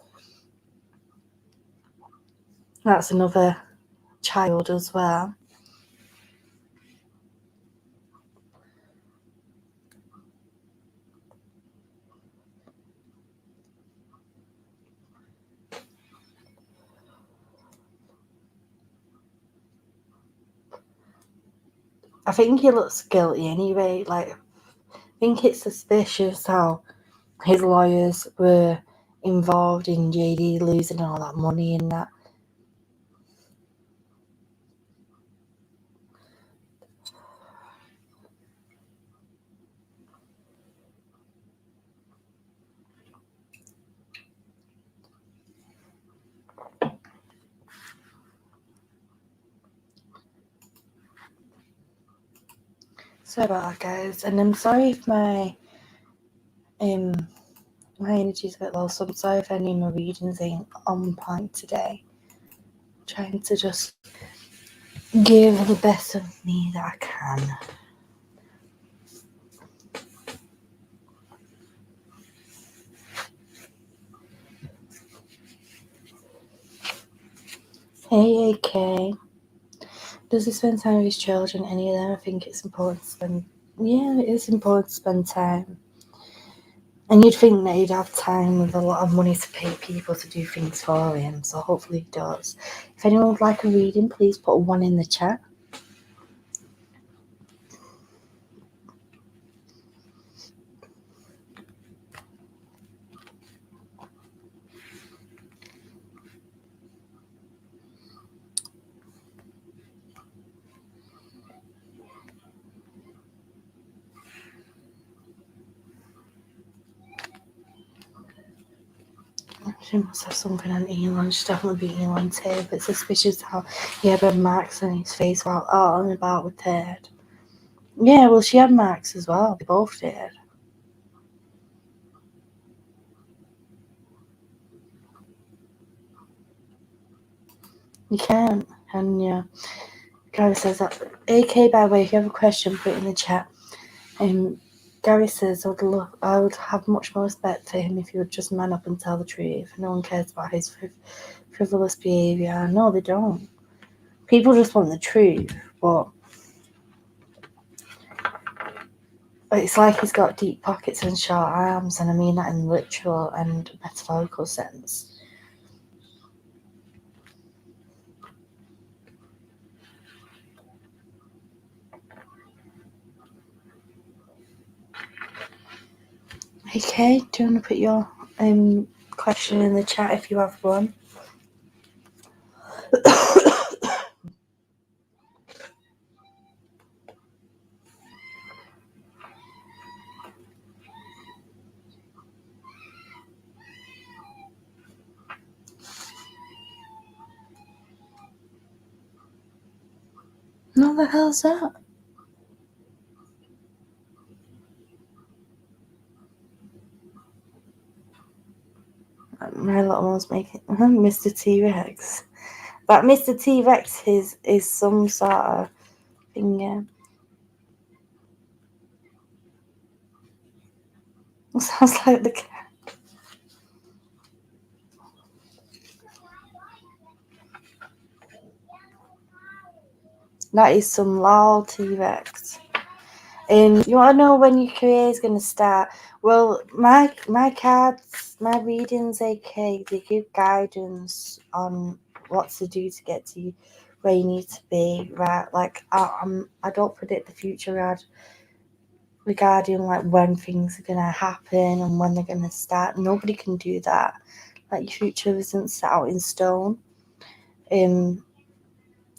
That's another child as well. I think he looks guilty anyway. Like, I think it's suspicious how his lawyers were involved in JD losing all that money and that. Sorry about that, guys. And I'm sorry if my energy's a bit low, so I'm sorry if any of my readings ain't on point today. I'm trying to just give the best of me that I can. Hey, AK. Does he spend time with his children? Any of them? I think it's important to spend. Yeah, it is important to spend time. And you'd think that he'd have time with a lot of money to pay people to do things for him, so hopefully he does. If anyone would like a reading, please put a 1 in the chat. She must have something on Elon. She's definitely be Elon's hair, but it's suspicious how he had red marks on his face while out and about with Ted. Yeah, well, she had marks as well. They both did. You can't, and yeah. Gary says that. AK, by the way, if you have a question, put it in the chat. Gary says, I would have much more respect for him if he would just man up and tell the truth. No one cares about his frivolous behaviour. No, they don't. People just want the truth, but it's like he's got deep pockets and short arms, and I mean that in literal and metaphorical sense. Okay, do you want to put your question in the chat if you have one? No, the hell's that? My little one's making Mr. T-Rex. That Mr. T-Rex is some sort of thing. Sounds like the cat. That is some loud T-Rex. And you want to know when your career is going to start? Well, my cards, my readings, AK, they give guidance on what to do to get to where you need to be, right? Like, I don't predict the future regarding like when things are going to happen and when they're going to start. Nobody can do that. Like, your future isn't set out in stone.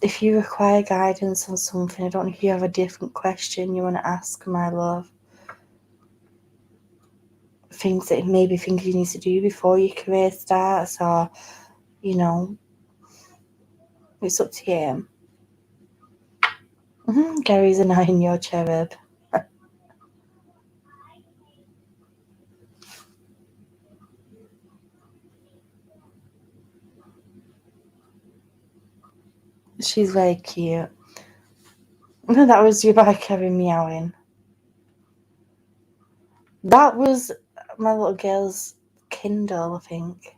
If you require guidance on something, I don't know if you have a different question you want to ask, my love. Things that maybe things you need to do before your career starts, or, you know, it's up to you. Gary's a 9-year cherub. She's very cute. That was you by Kerry meowing. That was my little girl's Kindle, I think.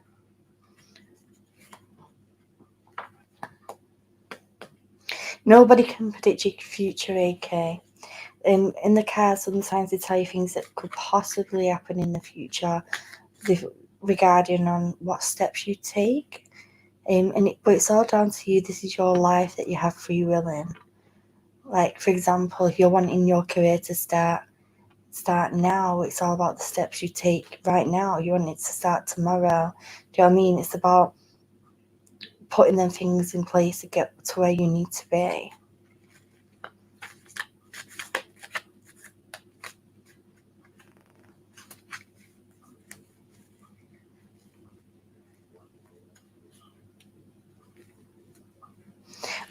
Nobody can predict your future, AK. In the cards, sometimes they tell you things that could possibly happen in the future regarding on what steps you take. But it's all down to you. This is your life that you have free will in. Like, for example, if you're wanting your career to start now, it's all about the steps you take right now. You want it to start tomorrow. Do you know what I mean? It's about putting them things in place to get to where you need to be.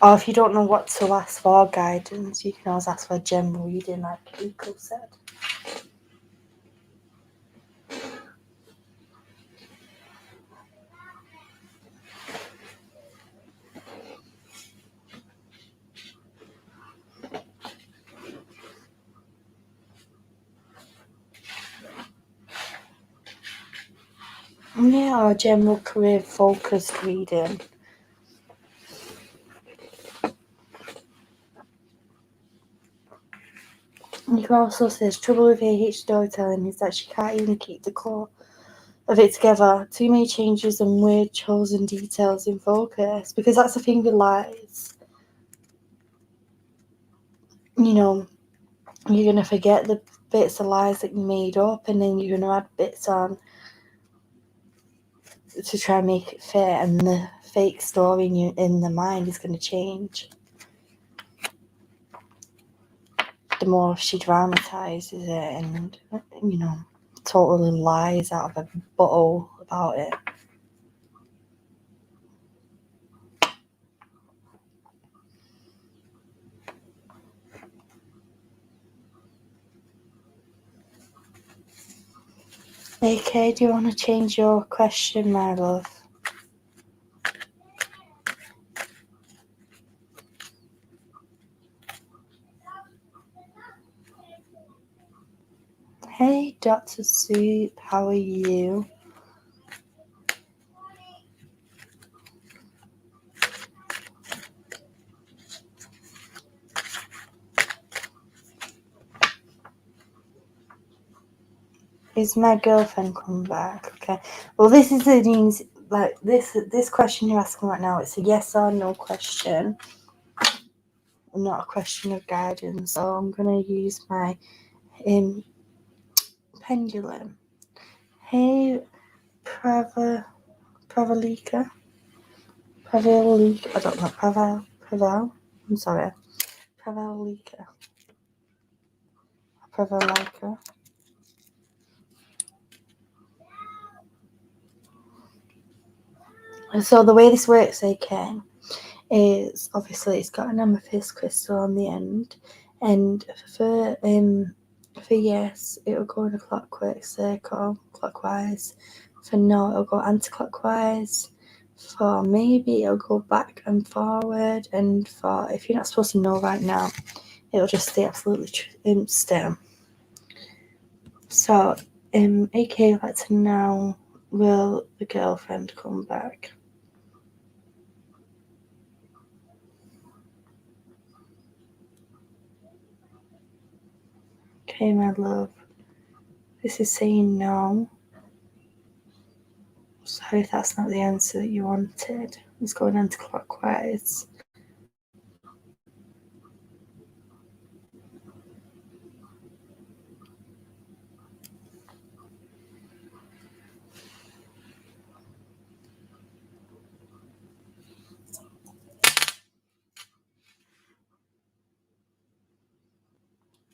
Or if you don't know what to ask for guidance, you can always ask for a general reading, like Rico said. Yeah, or a general career focused reading. You can also say the trouble with AH storytelling is that she can't even keep the core of it together. Too many changes and weird chosen details in focus, because that's the thing with lies. You know, you're going to forget the bits of lies that you made up, and then you're going to add bits on to try and make it fit, and the fake story in the mind is going to change. The more she dramatises it and, you know, totally lies out of a bottle about it. Okay, do you want to change your question, my love? Hey, Dr. Soup, how are you? Is my girlfriend come back? Okay. Well, this is the news. Like this question you're asking right now. It's a yes or no question, not a question of guidance. So I'm gonna use my pendulum. Hey, Pravalika. I don't know. Praval. I'm sorry. Pravalika. Pravalika. So the way this works, okay, is obviously it's got an amethyst crystal on the end, and for yes, it'll go in a clockwise. For no, it'll go anti-clockwise. For maybe it'll go back and forward, and for if you're not supposed to know right now, it'll just stay absolutely still. So, AK, I'd like to know, will the girlfriend come back? Okay, my love. This is saying no. Sorry if that's not the answer that you wanted. It's going anti-clockwise.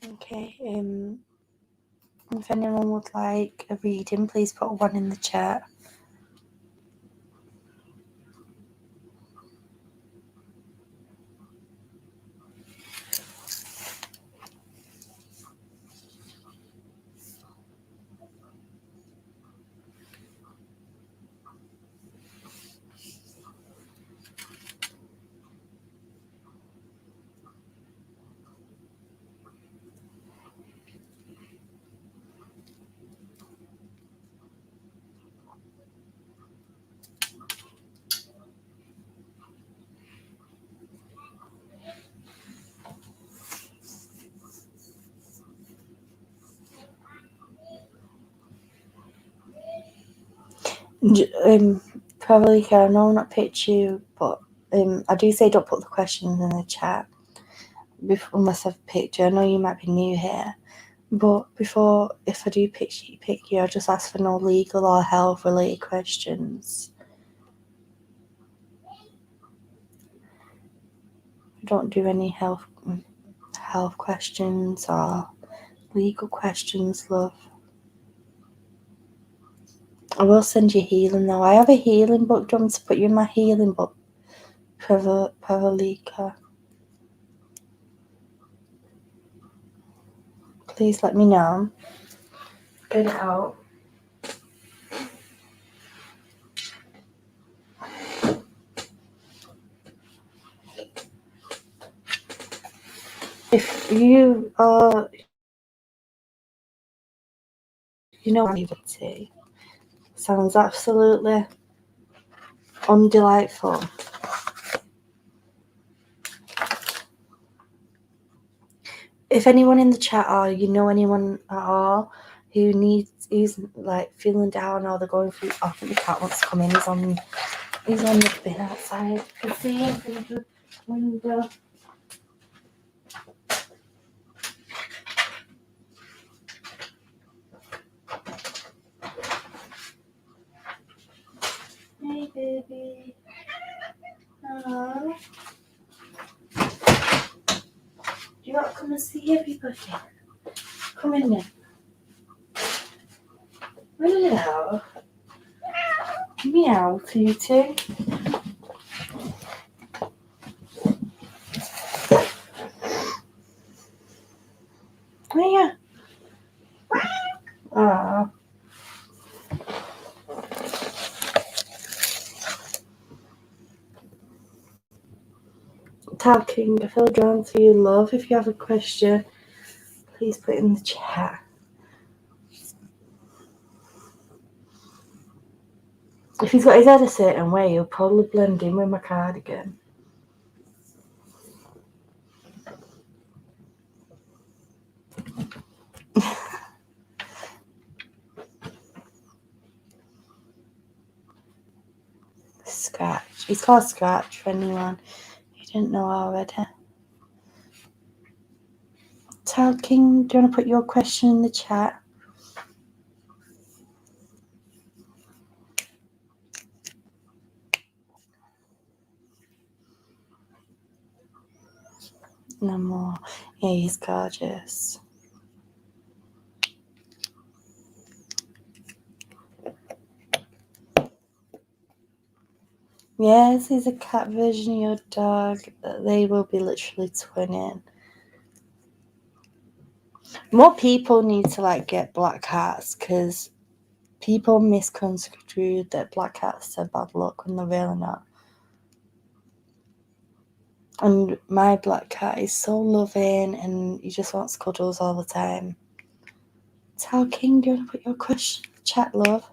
Okay, if anyone would like a reading, please put one in the chat. Probably I know I'm not picked you, but I do say don't put the questions in the chat unless I've picked you. I know you might be new here, but before, if I do pick you, I just ask for no legal or health related questions. I don't do any health questions or legal questions, love. I will send you healing though. I have a healing book. Do you want me to put you in my healing book? Pravalika. Please let me know. Get it out. If you are, activity sounds absolutely undelightful. If anyone in the chat or anyone at all who's like feeling down or they're going through, I think the cat wants to come in. He's on the bin outside. I can see him through the window. Hey baby. Hello. Do you want to come and see everybody? Come in there. Hello. Meow to you too. Oh yeah. Talking, I feel drawn to you, love. If you have a question, please put it in the chat. If he's got his head a certain way, he'll probably blend in with my cardigan. Scratch. He's called Scratch for anyone who didn't know already. Talking, do you want to put your question in the chat? No more. Yeah, he's gorgeous. Yes, he's a cat version of your dog. They will be literally twinning. More people need to get black cats because people misconstrue that black cats are bad luck when they're really not. And my black cat is so loving and he just wants cuddles all the time. Talking, do you want to put your question in the chat, love?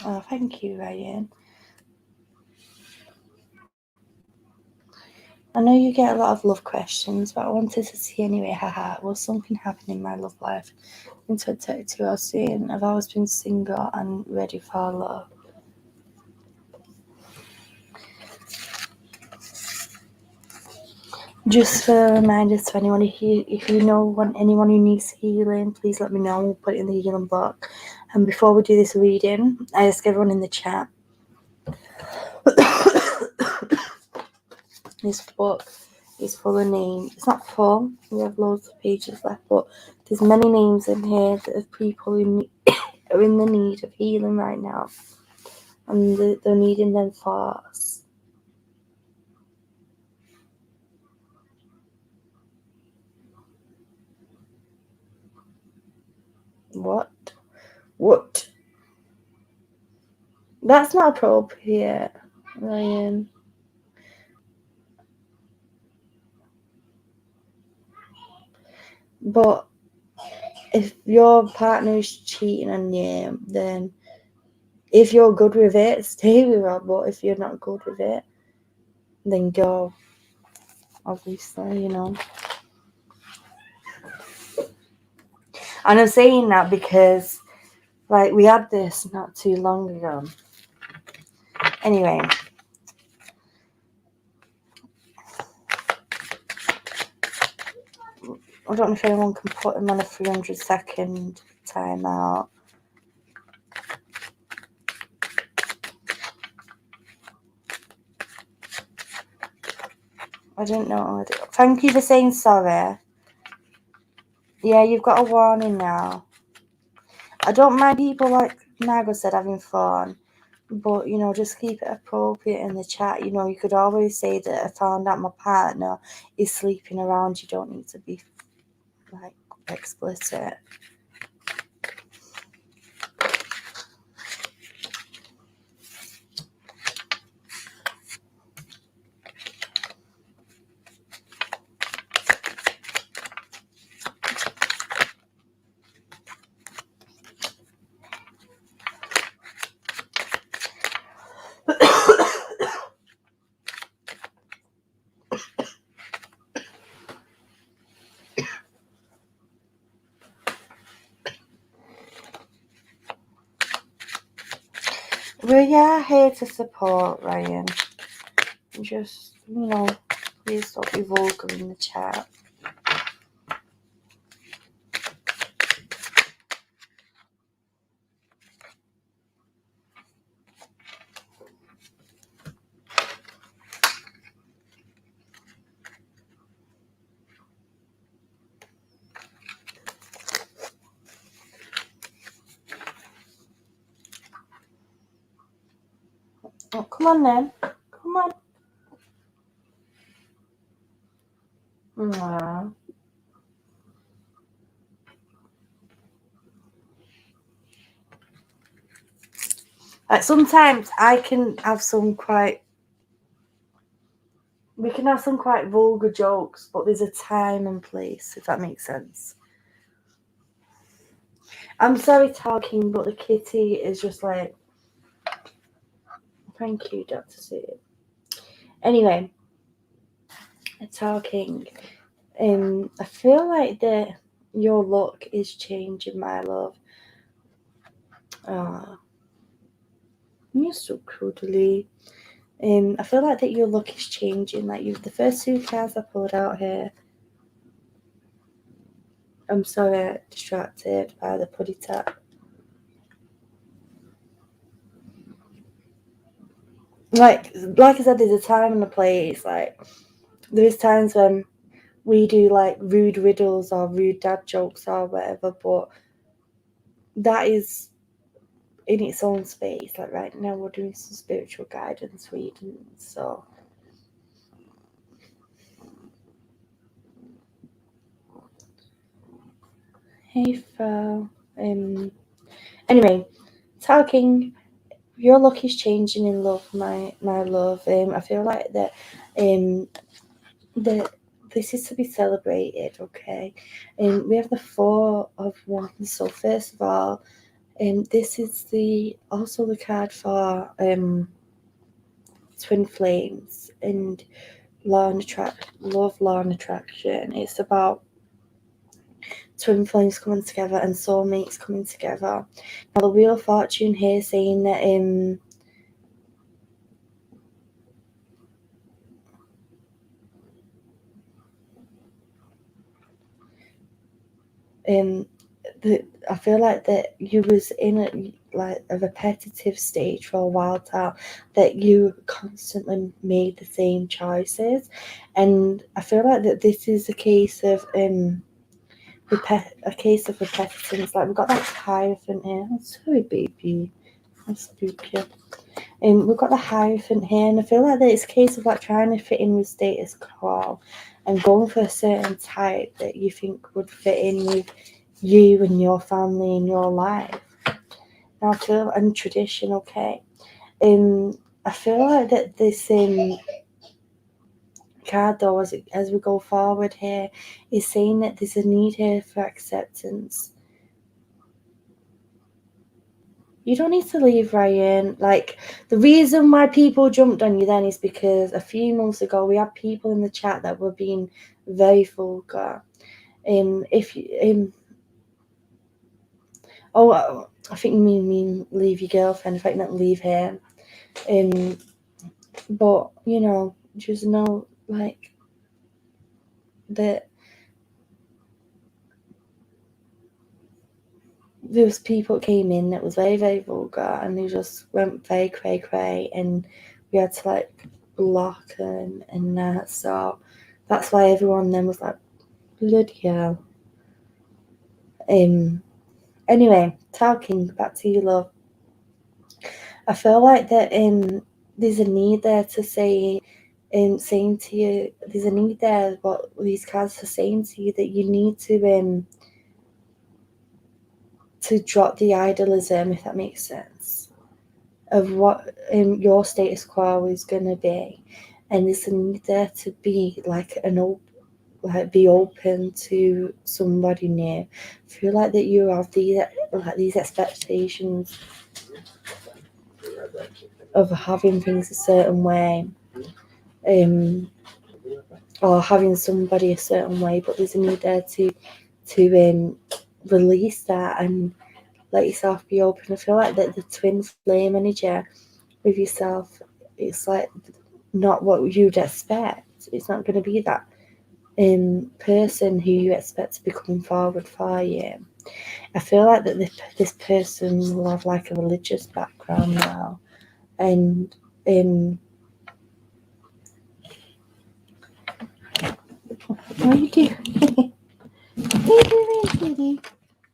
Oh, thank you, Ryan. I know you get a lot of love questions, but I wanted to see anyway, haha, will something happen in my love life in 2022 or soon? I've always been single and ready for love. Just for a reminder to anyone, if you know anyone who needs healing, please let me know. We'll put it in the healing book. And before we do this reading, I ask everyone in the chat. This book is full of names. It's not full. We have loads of pages left, but there's many names in here that of people who are in the need of healing right now, and they're needing them thoughts. What? That's not appropriate, Ryan. But if your partner is cheating on you, then if you're good with it, stay with her. But if you're not good with it, then go. Obviously, And I'm saying that because, we had this not too long ago. Anyway. I don't know if anyone can put him on a 300-second timeout. I don't know. Thank you for saying sorry. Yeah, you've got a warning now. I don't mind people, like Margot said, having fun. But, just keep it appropriate in the chat. You could always say that I found out my partner is sleeping around. You don't need to be, explicit. We are here to support, Ryan. Just, please don't be vulgar in the chat. Oh, come on then. Come on. Aww. Like sometimes we can have some quite vulgar jokes, but there's a time and place, if that makes sense. I'm sorry talking, but the kitty is just like, thank you, Dr. Sue. Anyway, talking. I feel like that your look is changing, my love. You're so cuddly. I feel like that your look is changing. Like the first two cards I pulled out here. I'm sorry, distracted by the putty tap. Like I said, there's a time and a place. Like there's times when we do like rude riddles or rude dad jokes or whatever, but that is in its own space. Like right now we're doing some spiritual guidance readings, so hey Phil. Anyway, talking, your look is changing in love, my love. I feel like that that this is to be celebrated, okay? We have the Four of Wands. So first of all, this is also the card for twin flames and love, law and attraction. It's about twin flames coming together and soulmates coming together. Now the Wheel of Fortune here saying that I feel like that you was in a repetitive stage for a while now, that you constantly made the same choices, and I feel like that this is a case of repetitiveness. Like we've got that Hierophant here. I'm sorry, baby. I spook you. We've got the Hierophant here, and I feel like that it's a case of like trying to fit in with status quo and going for a certain type that you think would fit in with you and your family and your life. Now I feel, and tradition, okay. I feel like that this card though, as we go forward here, is saying that there's a need here for acceptance. You don't need to leave, Ryan. Like, the reason why people jumped on you then is because a few months ago we had people in the chat that were being very vulgar. I think you mean leave your girlfriend. I think you meant leave him. But you know, just know like that there was people that came in that was very, very vulgar, and they just went very cray, and we had to like block and that. So that's why everyone then was like, bloody hell. Anyway, talking back to you, love. I feel like that there's a need there to say, saying to you, there's a need there. What these cards are saying to you, that you need to drop the idealism, if that makes sense, of what your status quo is going to be, and there's a need there to be like be open to somebody new. I feel like that you have these expectations of having things a certain way, or having somebody a certain way, but there's a need there to release that and let yourself be open. I feel like that the twin flame energy with yourself, it's like not what you'd expect. It's not going to be that person who you expect to be coming forward for you. I feel like that this person will have like a religious background now, and what are you doing? What are you doing, sweetie?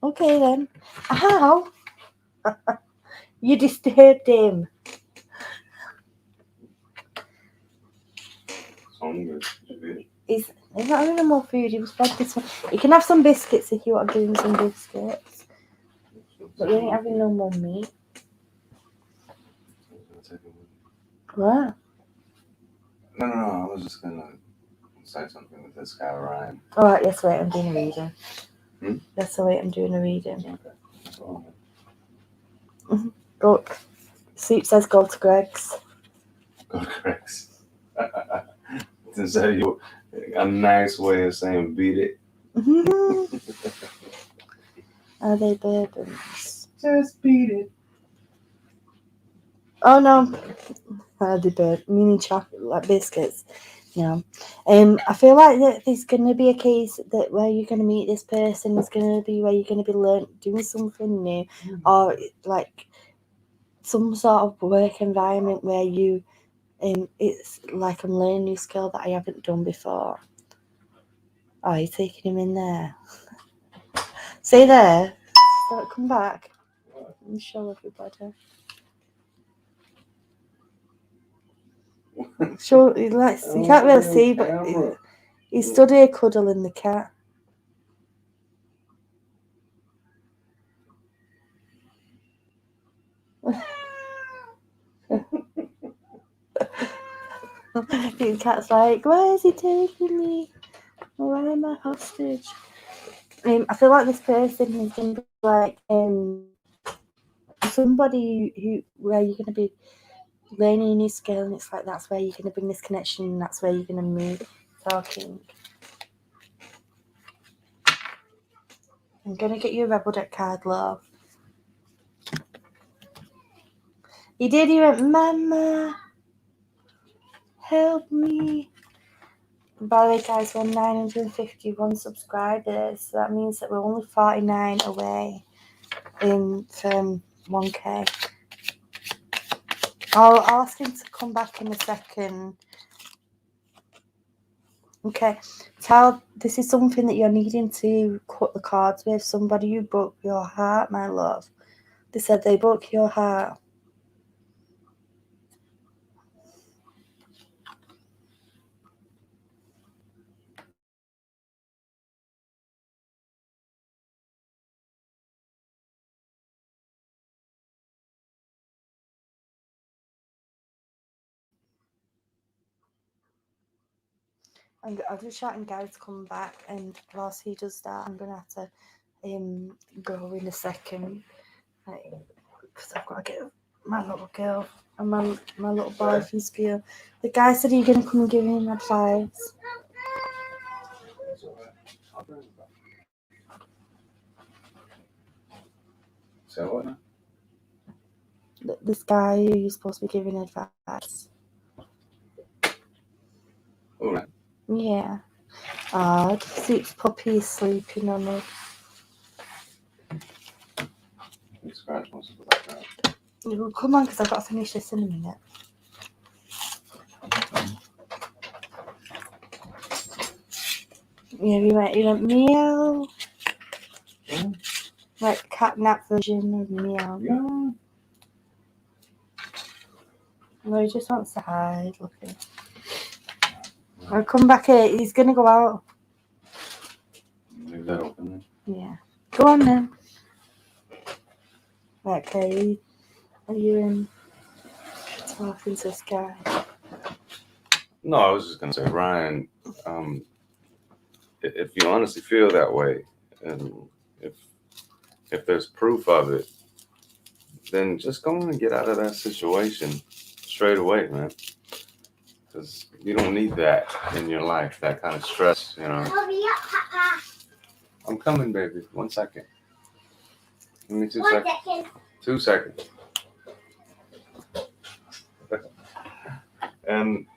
Okay then. How? You disturbed him. He's not having no more food. He was fed this one. You can have some biscuits if you want to give him some biscuits. But you ain't having no more meat. What? No, I was just gonna say something with this guy Ryan. Alright, yes, wait, I'm doing a reading. Hmm? Yes, wait, I'm doing a reading. Okay. Oh. Go. Soup says go to Greg's. Go to Greg's. Is that a nice way of saying beat it? Are they bourbons? Just beat it. Oh no. Are they meaning chocolate, like biscuits? No. I feel like that there's gonna be a case that where you're gonna meet this person is gonna be where you're gonna be doing something new, or like some sort of work environment where you it's like I'm learning a new skill that I haven't done before. Oh, you're taking him in there. Stay there. Don't come back. And show everybody. Show. You can't really see, but he stood here cuddling the cat. The cat's like, where is he taking me? Why am I hostage? I feel like this person is going to be like somebody where you're going to be learning a new skill, and it's like that's where you're going to bring this connection, and that's where you're going to move talking. I'm going to get you a Rebel Deck card, love. He did. He went, Mama, help me. By the way, guys, we're 951 subscribers, so that means that we're only 49 away from 1K. I'll ask him to come back in a second. Okay, this is something that you're needing to cut the cards with. Somebody who broke your heart, my love. They said they broke your heart. I'll just shouting Gary to come back, and whilst he does that, I'm gonna have to go in a second, because I've got to get my little girl and my little boy from school. The guy said you're gonna come and give him advice. So what now? This guy who you're supposed to be giving advice. All right. Yeah. Soup's puppy is sleeping on it. Scratch wants to go back out. Well, come on, because I've got to finish this in a minute. Yeah, you went meow. Yeah. Like catnap version of meow. Yeah. No, he just wants to hide. Look at him. I'll come back here. He's gonna go out. Leave that open then. Yeah. Go on then. Right, okay. Are you talking to this guy? No, I was just gonna say, Ryan, if you honestly feel that way, and if there's proof of it, then just go on and get out of that situation straight away, man. Because you don't need that in your life, that kind of stress, you know. Hurry up, Papa. I'm coming, baby. 1 second. Give me 2 1 seconds. second. 2 seconds. And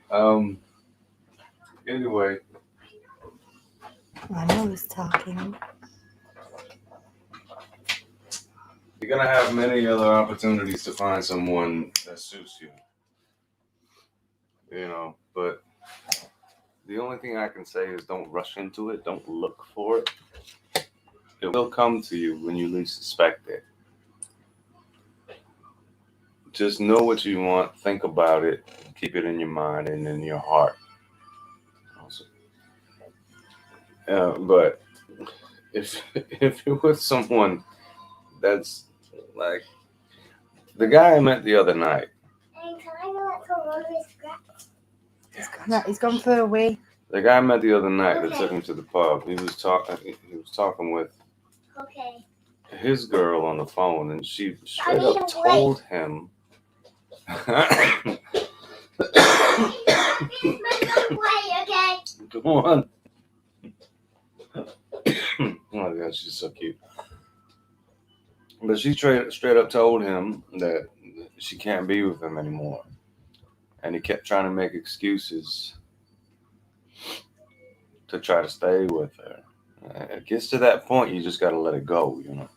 Anyway, I know who's talking. you're gonna have many other opportunities to find someone that suits you. You know, but the only thing I can say is don't rush into it. Don't look for it. It will come to you when you least suspect it. Just know what you want, think about it, keep it in your mind and in your heart. But if if you're with someone that's like the guy I met the other night. He's gone for a wee. The guy I met the other night that took him to the pub. He was talking with his girl on the phone, and she straight up told him. Come on. Oh my God, she's so cute. But she straight up told him that she can't be with him anymore, and he kept trying to make excuses to try to stay with her. It gets to that point, you just got to let it go, you know.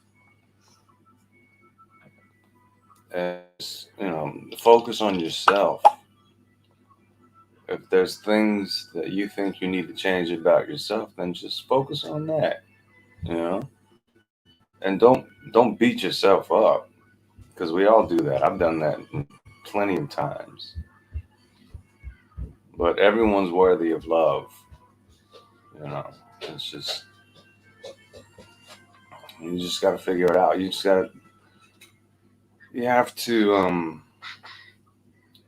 And focus on yourself. If there's things that you think you need to change about yourself, then just focus on that, you know. And don't beat yourself up, because we all do that. I've done that plenty of times. But everyone's worthy of love, you know. It's just you just got to figure it out. You have to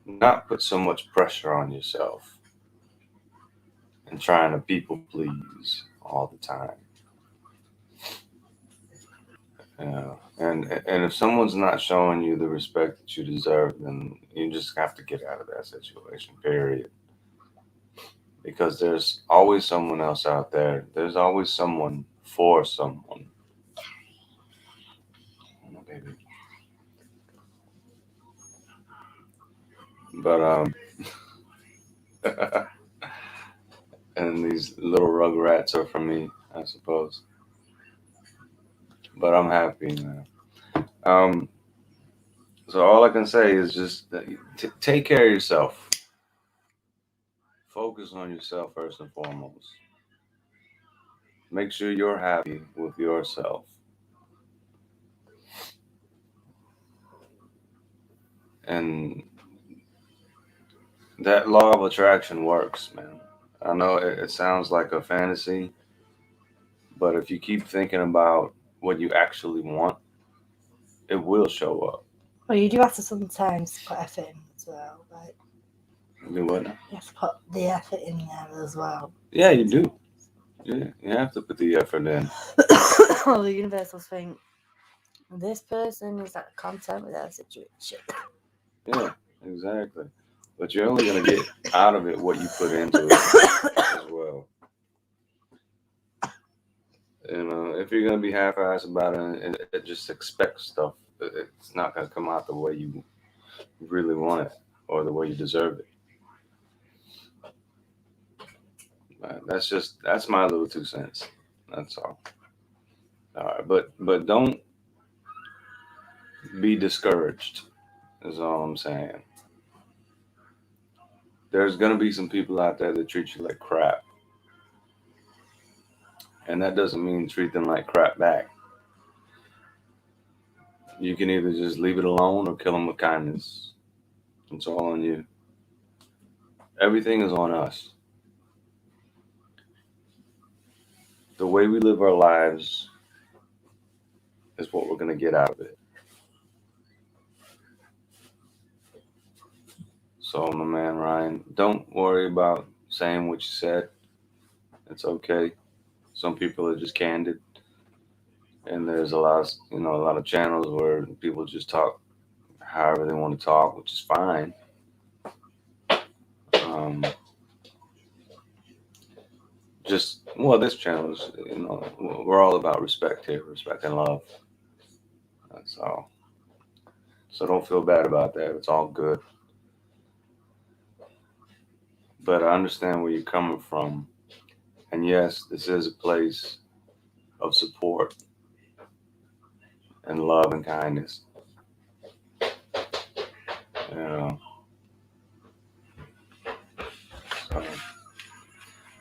not put so much pressure on yourself and trying to people please all the time. And if someone's not showing you the respect that you deserve, then you just have to get out of that situation. Period. Because there's always someone else out there. There's always someone for someone. Oh, baby. But and these little rugrats are for me, I suppose. But I'm happy, man. So all I can say is just take care of yourself. Focus on yourself first and foremost. Make sure you're happy with yourself. And that law of attraction works, man. I know it sounds like a fantasy, but if you keep thinking about what you actually want, it will show up. Well, you do have to sometimes put effort in as well. Like, Do what? you have to put the effort in there as well. Yeah, you do. Yeah, you have to put the effort in. Well, the universe will think this person is content with their situation. Yeah, exactly. But you're only going to get out of it what you put into it as well. You know, if you're going to be half-assed about it and just expect stuff, it's not going to come out the way you really want it or the way you deserve it. That's my little 2 cents. That's all. All right, but don't be discouraged. Is all I'm saying. There's gonna be some people out there that treat you like crap, and that doesn't mean treat them like crap back. You can either just leave it alone or kill them with kindness. It's all on you. Everything is on us. The way we live our lives is what we're gonna get out of it. So, my man Ryan, don't worry about saying what you said. It's okay. Some people are just candid, and there's a lot of channels where people just talk however they want to talk, which is fine. Um, this channel is, we're all about respect here, respect and love. That's all. So don't feel bad about that. It's all good. but I understand where you're coming from. And yes, this is a place of support and love and kindness. You know. So,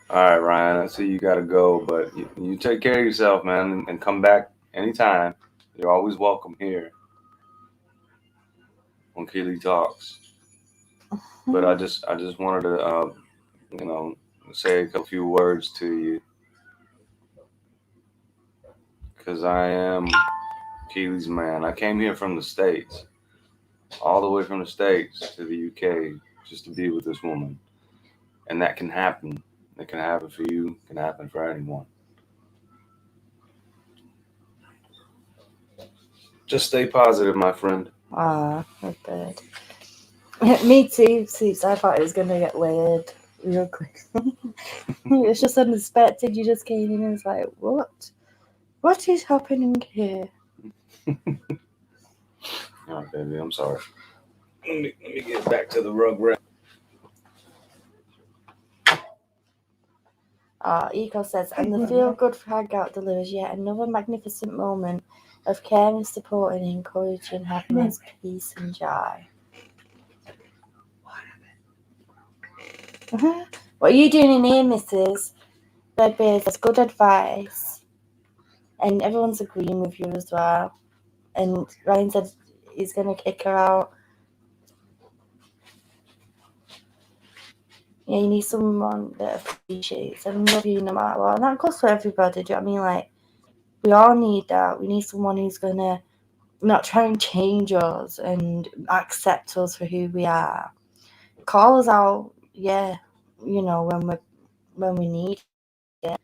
all right, Ryan. I see you got to go, but you take care of yourself, man, and come back anytime. You're always welcome here on Keeley Talks. But I just wanted to, say a few words to you because I am Keeley's man. I came here from the States, all the way from the States to the UK, just to be with this woman. And that can happen. It can happen for you. It can happen for anyone. Just stay positive, my friend. Ah, that's good. Me too, Suits. I thought it was going to get weird real quick. It's just unexpected. You just came in and it's like, what? What is happening here? Oh, baby, I'm sorry. Let me get back to the rug wrap. Eco says, and the feel-good frag out delivers yet another magnificent moment of caring, supporting, encouraging happiness, peace, and joy. What are you doing in here, Mrs. Bedbears? That's good advice. And everyone's agreeing with you as well. And Ryan said he's going to kick her out. Yeah, you need someone that appreciates and loves you no matter what. And that goes for everybody, do you know what I mean? Like, we all need that. We need someone who's going to not try and change us and accept us for who we are. Call us out, yeah, when we need it.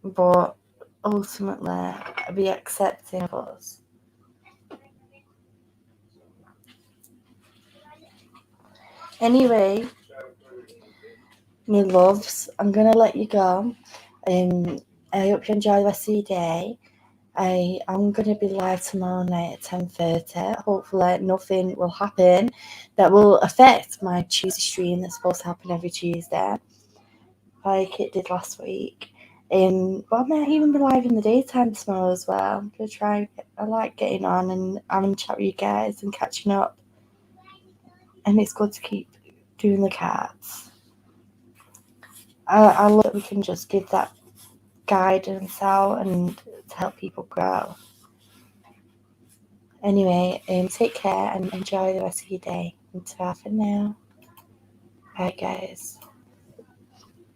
But ultimately, be accepting of us. Anyway, my loves, I'm going to let you go. I hope you enjoy the rest of your day. I am going to be live tomorrow night at 10:30. Hopefully nothing will happen that will affect my Tuesday stream that's supposed to happen every Tuesday, like it did last week. But I might even be live in the daytime tomorrow as well. I'm going to try. I like getting on and having a chat with you guys and catching up. And it's good to keep doing the cards. I love that we can just give that guidance out and to help people grow. Anyway, take care and enjoy the rest of your day. And ta for now. Bye, guys.